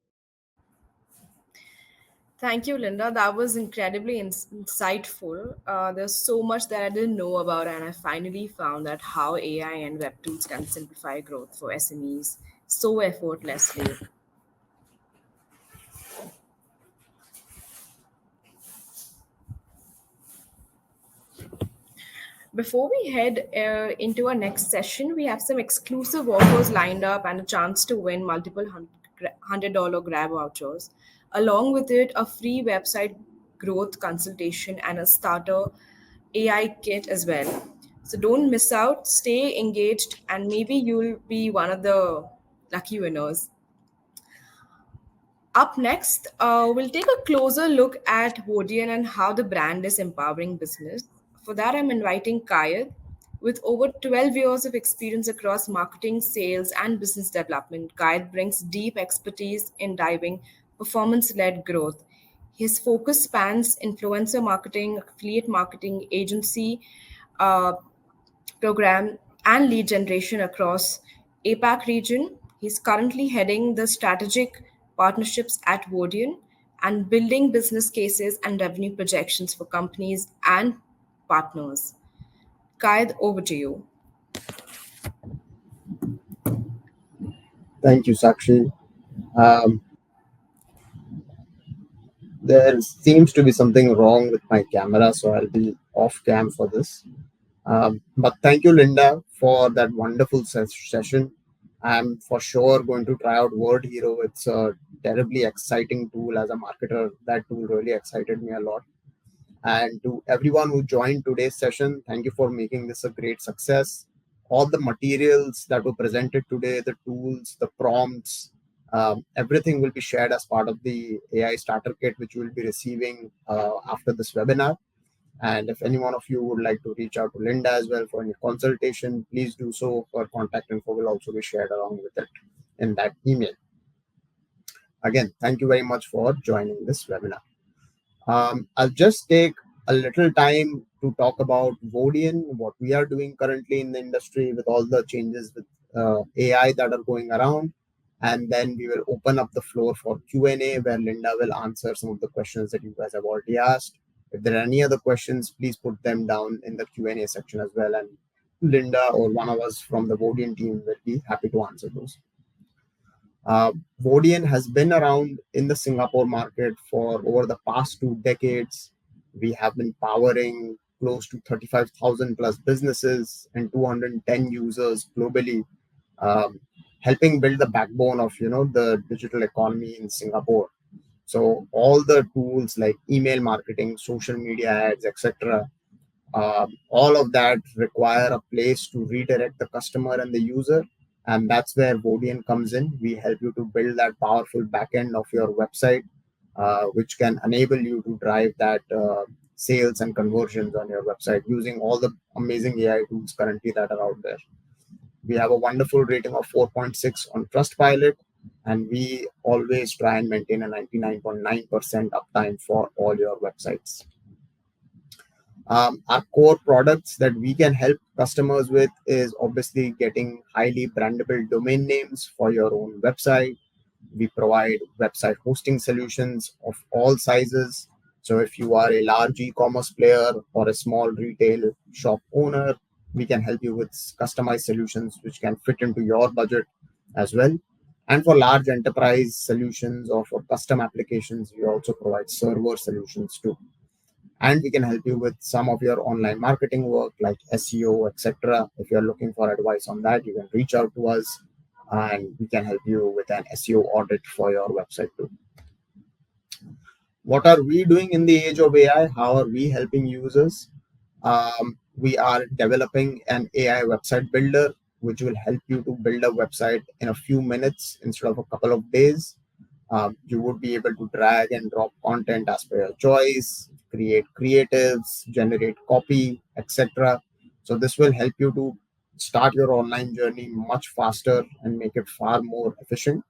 Thank you, Linda. That was incredibly insightful. There's so much that I didn't know about, and I finally found that how AI and web tools can simplify growth for SMEs so effortlessly. Before we head into our next session, we have some exclusive offers lined up and a chance to win multiple $100 grab vouchers. Along with it, a free website growth consultation and a starter AI kit as well. So don't miss out, stay engaged, and maybe you'll be one of the lucky winners. Up next, we'll take a closer look at Vodien and how the brand is empowering business. For that, I'm inviting Kayed. With over 12 years of experience across marketing, sales, and business development, Kayed brings deep expertise in driving performance led growth. His focus spans influencer marketing, affiliate marketing, agency, uh, program and lead generation across APAC region. He's currently heading the strategic partnerships at Vodien and building business cases and revenue projections for companies and partners. Kaid, over to you. Thank you, Sakshi. Um, there seems to be something wrong with my camera, so I'll be off cam for this. But thank you, Linda, for that wonderful session. I'm for sure going to try out WordHero. It's a terribly exciting tool as a marketer. That tool really excited me a lot. And to everyone who joined today's session, thank you for making this a great success. All the materials that were presented today, the tools, the prompts, everything will be shared as part of the AI starter kit, which you will be receiving after this webinar. And if any one of you would like to reach out to Linda as well for any consultation, please do so. Her contact info will also be shared along with it in that email. Again, thank you very much for joining this webinar. I'll just take a little time to talk about Vodien, what we are doing currently in the industry with all the changes with AI that are going around. And then we will open up the floor for Q&A where Linda will answer some of the questions that you guys have already asked. If there are any other questions, please put them down in the Q&A section as well. And Linda or one of us from the Vodien team will be happy to answer those. Vodien has been around in the Singapore market for over the past 2 decades. We have been powering close to 35,000 plus businesses and 210 users globally, helping build the backbone of the digital economy in Singapore. So all the tools like email marketing, social media ads, etc., all of that require a place to redirect the customer and the user. And that's where Vodien comes in. We help you to build that powerful backend of your website, which can enable you to drive that sales and conversions on your website using all the amazing AI tools currently that are out there. We have a wonderful rating of 4.6 on Trustpilot, and we always try and maintain a 99.9% uptime for all your websites. Our core products that we can help customers with is obviously getting highly brandable domain names for your own website. We provide website hosting solutions of all sizes. So if you are a large e-commerce player or a small retail shop owner, we can help you with customized solutions which can fit into your budget as well. And for large enterprise solutions or for custom applications, we also provide server solutions too. And we can help you with some of your online marketing work like SEO, etc. If you're looking for advice on that, you can reach out to us and we can help you with an SEO audit for your website too. What are we doing in the age of AI? How are we helping users? We are developing an AI website builder, which will help you to build a website in a few minutes instead of a couple of days. You would be able to drag and drop content as per your choice, create creatives, generate copy, etc. So this will help you to start your online journey much faster and make it far more efficient.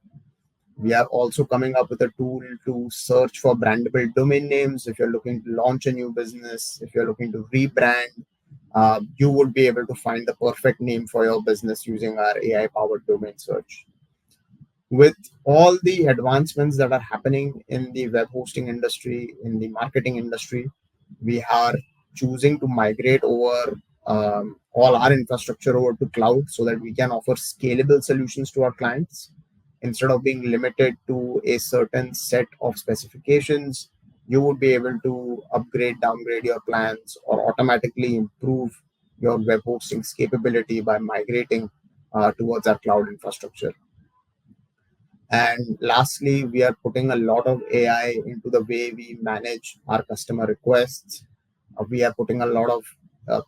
We are also coming up with a tool to search for brandable domain names. If you're looking to launch a new business, if you're looking to rebrand, you would be able to find the perfect name for your business using our AI powered domain search. With all the advancements that are happening in the web hosting industry, in the marketing industry, we are choosing to migrate over all our infrastructure over to cloud so that we can offer scalable solutions to our clients. Instead of being limited to a certain set of specifications, you would be able to upgrade, downgrade your plans, or automatically improve your web hosting's capability by migrating towards our cloud infrastructure. And lastly, we are putting a lot of AI into the way we manage our customer requests. We are putting a lot of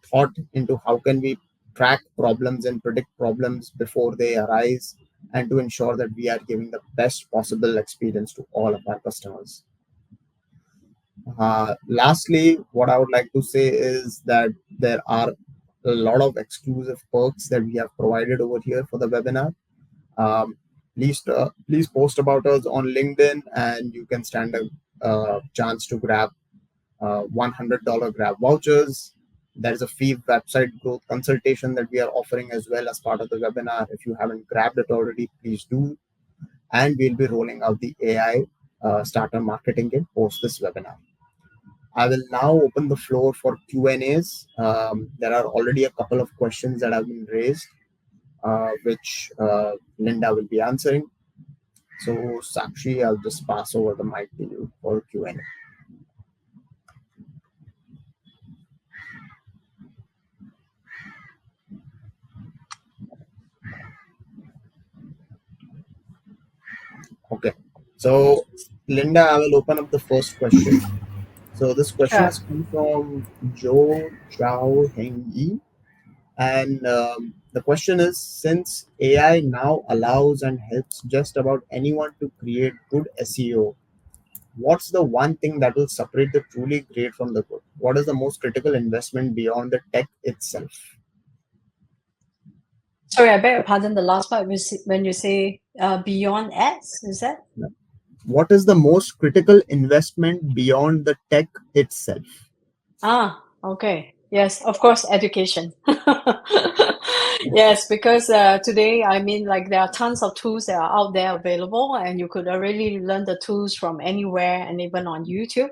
thought into how can we track problems and predict problems before they arise, and to ensure that we are giving the best possible experience to all of our customers. Lastly, what I would like to say is that there are a lot of exclusive perks that we have provided over here for the webinar. Um, please post about us on LinkedIn, and you can stand a chance to grab $100 grab vouchers. There is a free website growth consultation that we are offering as well as part of the webinar. If you haven't grabbed it already, please do. And we'll be rolling out the AI starter marketing kit post this webinar. I will now open the floor for Q&As. There are already a couple of questions that have been raised, which Linda will be answering. So, Sakshi, I'll just pass over the mic to you for Q&A. Okay. So, Linda, I will open up the first question. So, this question Sure. has come from Joe Chao Heng Yi. And the question is, since AI now allows and helps just about anyone to create good SEO, what's the one thing that will separate the truly great from the good? What is the most critical investment beyond the tech itself? Sorry, I beg your pardon. The last part when you say beyond ads, is that? What is the most critical investment beyond the tech itself? Okay. Yes, of course, education. Yes, because today, I mean, like there are tons of tools that are out there available, and you could already learn the tools from anywhere and even on YouTube.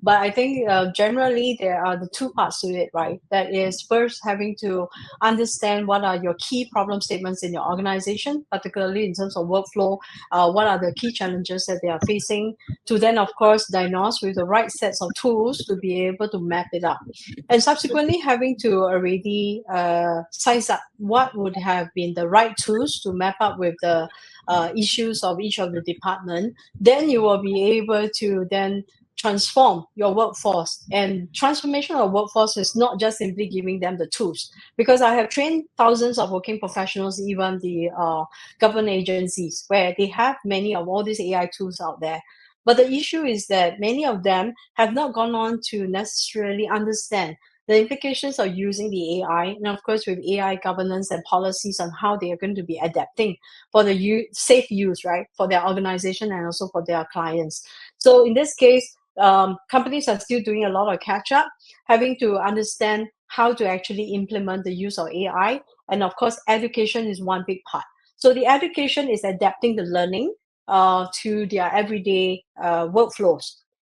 But I think generally there are the two parts to it, right? That is first having to understand what are your key problem statements in your organization, particularly in terms of workflow. What are the key challenges that they are facing? To then, of course, diagnose with the right sets of tools to be able to map it up. And subsequently having to already size up what would have been the right tools to map up with the issues of each of the department, then you will be able to then transform your workforce. And transformation of workforce is not just simply giving them the tools, because I have trained thousands of working professionals, even the government agencies, where they have many of all these AI tools out there. But the issue is that many of them have not gone on to necessarily understand the implications of using the AI, and of course with AI governance and policies on how they are going to be adapting for the safe use, right, for their organization and also for their clients. So in this case, companies are still doing a lot of catch up, having to understand how to actually implement the use of AI. And of course, education is one big part. So the education is adapting the learning to their everyday workflows.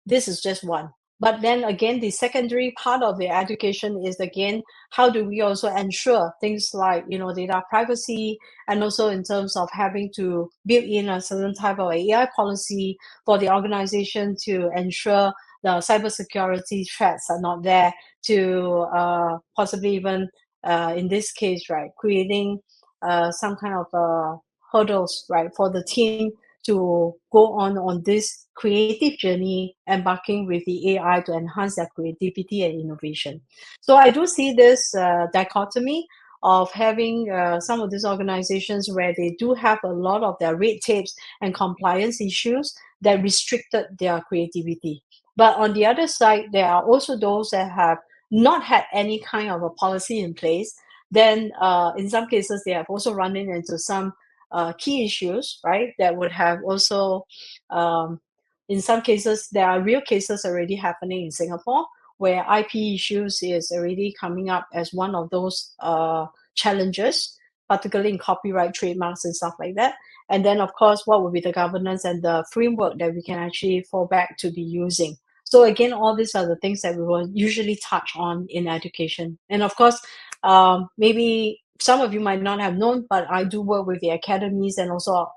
This is just one. But then again, the secondary part of the education is again, how do we also ensure things like, data privacy, and also in terms of having to build in a certain type of AI policy for the organization to ensure the cybersecurity threats are not there, to possibly even, in this case, right, creating some kind of hurdles, right, for the team to go on this creative journey, embarking with the AI to enhance their creativity and innovation. So I do see this dichotomy of having some of these organizations where they do have a lot of their red tapes and compliance issues that restricted their creativity. But on the other side, there are also those that have not had any kind of a policy in place. Then in some cases, they have also run into some key issues, right? That would have also, in some cases, there are real cases already happening in Singapore where IP issues is already coming up as one of those challenges, particularly in copyright, trademarks, and stuff like that. And then, of course, what would be the governance and the framework that we can actually fall back to be using? So again, all these are the things that we will usually touch on in education. And of course, maybe some of you might not have known, but I do work with the academies and also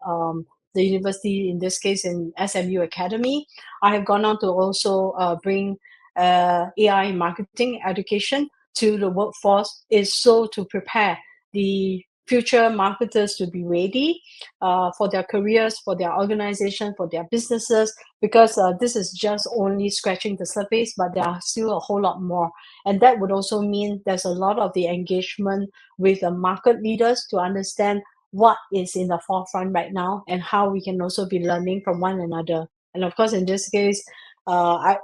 the university, in this case in SMU Academy. I have gone on to also bring AI marketing education to the workforce, is so to prepare the future marketers to be ready for their careers, for their organization, for their businesses, because this is just only scratching the surface, but there are still a whole lot more. And that would also mean there's a lot of the engagement with the market leaders to understand what is in the forefront right now and how we can also be learning from one another. And of course, in this case, I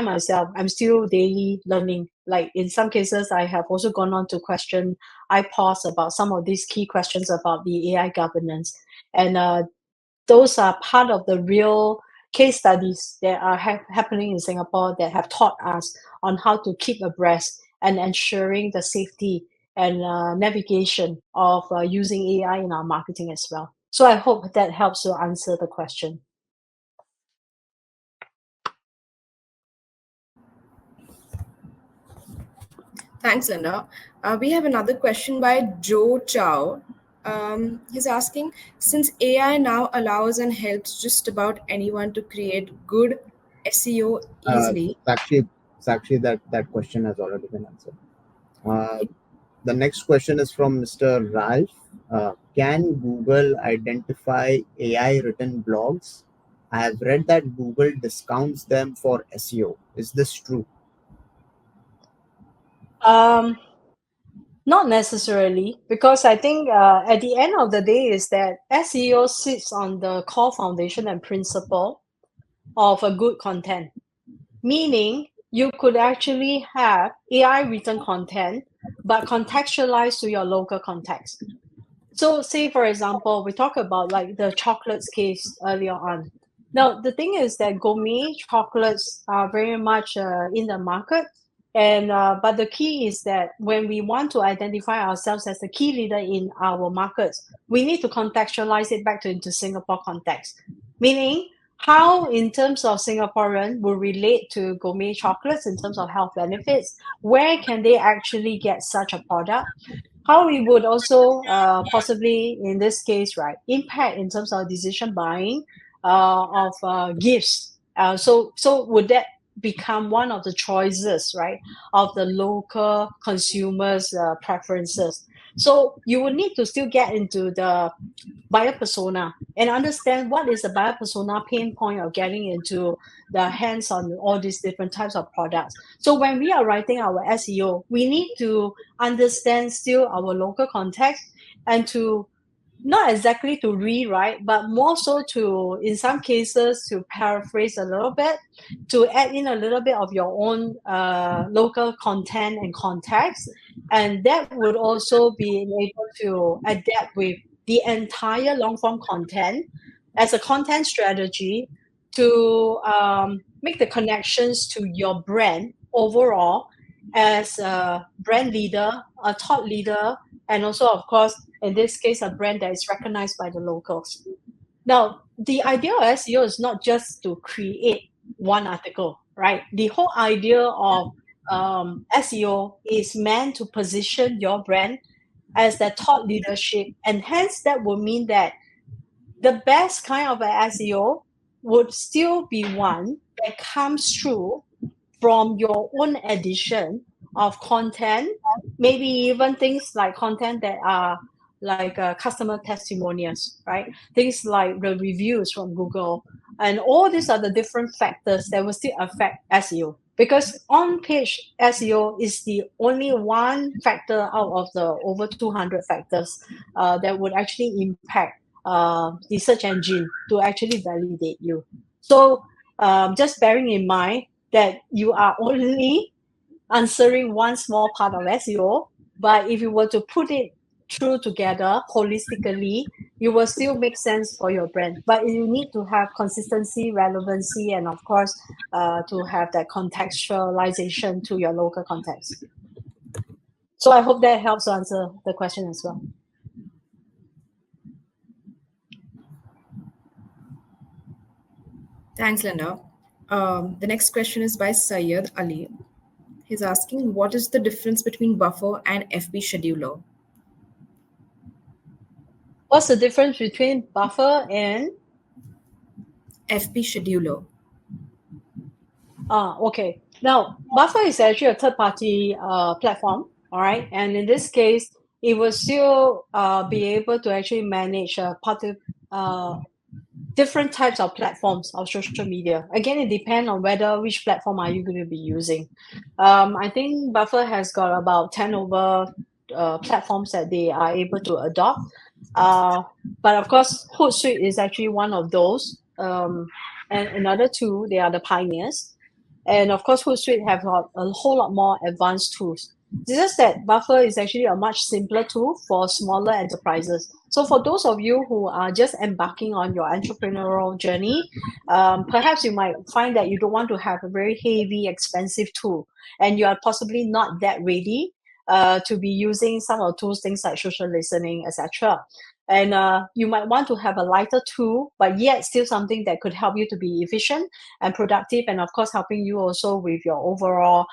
myself, I'm still daily learning. Like in some cases, I have also gone on to question IPOS about some of these key questions about the AI governance. And those are part of the real case studies that are happening in Singapore that have taught us on how to keep abreast and ensuring the safety and navigation of using AI in our marketing as well. So I hope that helps to answer the question. Thanks, Linda. We have another question by Joe Chow. He's asking, since AI now allows and helps just about anyone to create good SEO Uh, easily. Sakshi, Sakshi, that question has already been answered. The next question is from Mr. Ralph. Can Google identify AI written blogs? I have read that Google discounts them for SEO. Is this true? Not necessarily, because I think at the end of the day is that SEO sits on the core foundation and principle of a good content. Meaning you could actually have AI written content, but contextualized to your local context. So say, for example, we talk about like the chocolates case earlier on. Now, the thing is that gourmet chocolates are very much in the market. And but the key is that when we want to identify ourselves as the key leader in our markets, we need to contextualize it back into Singapore context. Meaning, how in terms of Singaporean will relate to gourmet chocolates in terms of health benefits, where can they actually get such a product? How we would also possibly, in this case, right, impact in terms of decision buying of gifts. So would that become one of the choices, right, of the local consumers' preferences? So you would need to still get into the buyer persona and understand what is the buyer persona pain point of getting into the hands on all these different types of products. So when we are writing our SEO, we need to understand still our local context and to not exactly to rewrite, but more so to, in some cases, to paraphrase a little bit, to add in a little bit of your own local content and context. And that would also be able to adapt with the entire long form content as a content strategy to make the connections to your brand overall as a brand leader, a thought leader, and also, of course, in this case, a brand that is recognized by the locals. Now, the idea of SEO is not just to create one article, right? The whole idea of SEO is meant to position your brand as that thought leadership, and hence that would mean that the best kind of a SEO would still be one that comes through from your own addition of content, maybe even things like content that are like customer testimonials, right? Things like the reviews from Google. And all these are the different factors that will still affect SEO. because on-page SEO is the only one factor out of the over 200 factors that would actually impact the search engine to actually validate you. So just bearing in mind that you are only answering one small part of SEO, but if you were to put it through together holistically, you will still make sense for your brand. But you need to have consistency, relevancy, and of course, to have that contextualization to your local context. So I hope that helps to answer the question as well. Thanks, Linda. The next question is by Syed Ali. He's asking, what is the difference between buffer and FB scheduler? What's the difference between buffer and FB scheduler. Okay. Now, Buffer is actually a third-party platform, all right? And in this case, it will still be able to actually manage different types of platforms of social media. Again, it depends on which platform are you going to be using. I think Buffer has got about 10 over platforms that they are able to adopt. But of course, Hootsuite is actually one of those. And another two, they are the pioneers. And of course, Hootsuite have got a whole lot more advanced tools. It's just that Buffer is actually a much simpler tool for smaller enterprises. So for those of you who are just embarking on your entrepreneurial journey, perhaps you might find that you don't want to have a very heavy, expensive tool, and you are possibly not that ready to be using some of the tools, things like social listening, etc. And you might want to have a lighter tool, but yet still something that could help you to be efficient and productive, and of course helping you also with your overall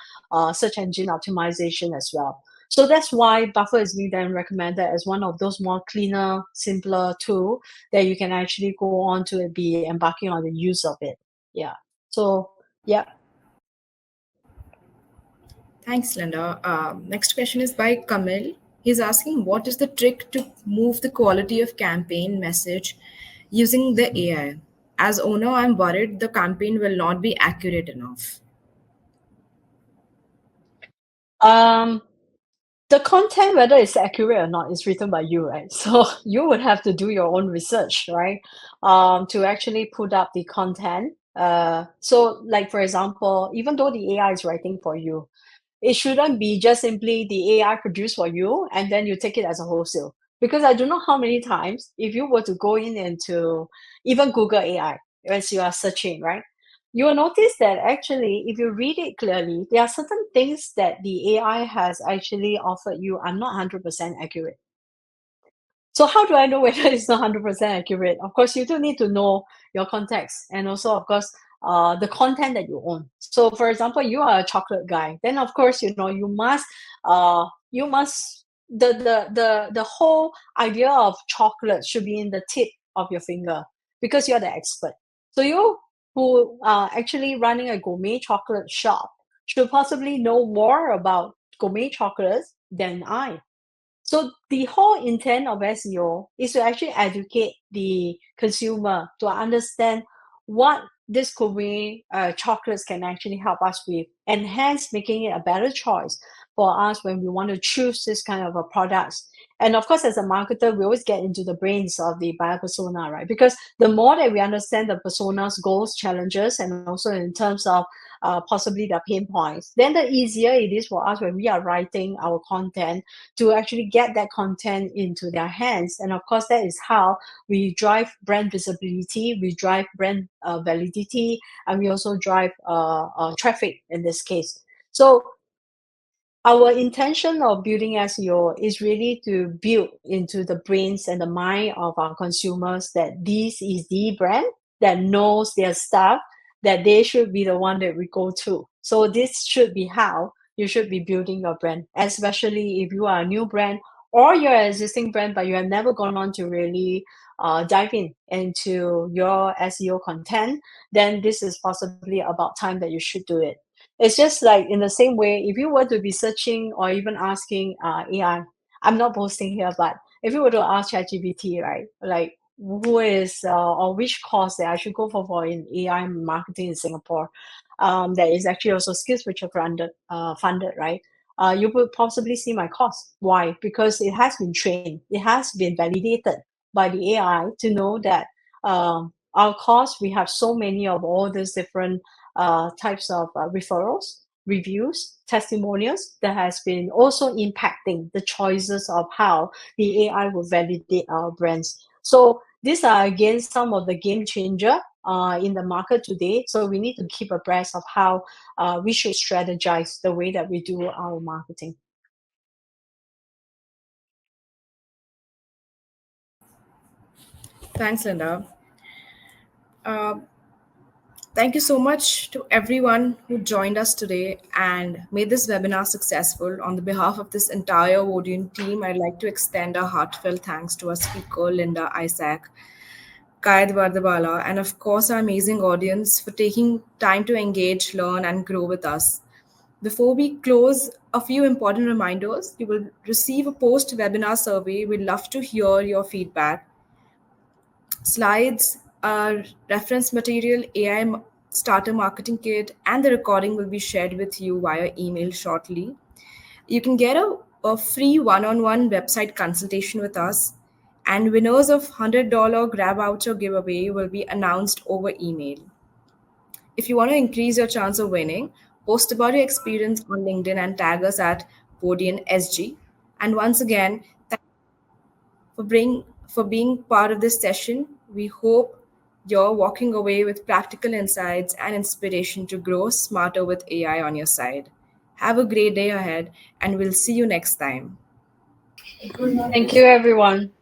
search engine optimization as well. So that's why Buffer is being then recommended as one of those more cleaner, simpler tool that you can actually go on to be embarking on the use of it. Yeah. So yeah. Thanks, Linda. Next question is by Kamil. He's asking, what is the trick to move the quality of campaign message using the AI? As owner, I'm worried the campaign will not be accurate enough. The content, whether it's accurate or not, is written by you, right? So you would have to do your own research, right? To actually put up the content. So like, for example, even though the AI is writing for you, it shouldn't be just simply the AI produced for you and then you take it as a wholesale. Because I don't know how many times, if you were to go in into even Google AI as you are searching, right? You will notice that actually, if you read it clearly, there are certain things that the AI has actually offered you are not 100% accurate. So how do I know whether it's not 100% accurate? Of course, you do need to know your context and also, of course, the content that you own. So, for example, you are a chocolate guy, then of course, you must the whole idea of chocolate should be in the tip of your finger because you're the expert. So you who are actually running a gourmet chocolate shop should possibly know more about gourmet chocolates than I. So the whole intent of SEO is to actually educate the consumer to understand what this gourmet chocolates can actually help us with, and hence making it a better choice for us when we want to choose this kind of a products. And of course, as a marketer, we always get into the brains of the buyer persona, right? Because the more that we understand the persona's goals, challenges, and also in terms of possibly the pain points, then the easier it is for us when we are writing our content to actually get that content into their hands. And of course, that is how we drive brand visibility, we drive brand validity, and we also drive traffic in this case. So our intention of building SEO is really to build into the brains and the mind of our consumers that this is the brand that knows their stuff, that they should be the one that we go to. So this should be how you should be building your brand, especially if you are a new brand or you're an existing brand, but you have never gone on to really dive in into your SEO content, then this is possibly about time that you should do it. It's just like in the same way, if you were to be searching or even asking AI, I'm not boasting here, but if you were to ask ChatGPT, right, like who is or which course that I should go for in AI marketing in Singapore, there is actually also skills which are funded, right? You will possibly see my cost. Why? Because it has been trained, it has been validated by the AI to know that our costs, we have so many of all these different types of referrals, reviews, testimonials that has been also impacting the choices of how the AI will validate our brands. So these are again some of the game changer in the market today. So we need to keep abreast of how we should strategize the way that we do our marketing. Thanks, Linda. Uh, Thank you so much to everyone who joined us today and made this webinar successful. On the behalf of this entire Vodien team, I'd like to extend a heartfelt thanks to our speaker, Linda Isaac, Kayed Vardabala, and of course, our amazing audience for taking time to engage, learn, and grow with us. Before we close, a few important reminders. You will receive a post webinar survey. We'd love to hear your feedback. Slides, reference material, starter marketing kit, and the recording will be shared with you via email shortly. You can get a free one on one website consultation with us, and winners of $100 grab voucher giveaway will be announced over email. If you want to increase your chance of winning, post about your experience on LinkedIn and tag us at Vodien SG. And once again, for being part of this session. We hope you're walking away with practical insights and inspiration to grow smarter with AI on your side. Have a great day ahead, and we'll see you next time. Thank you, everyone.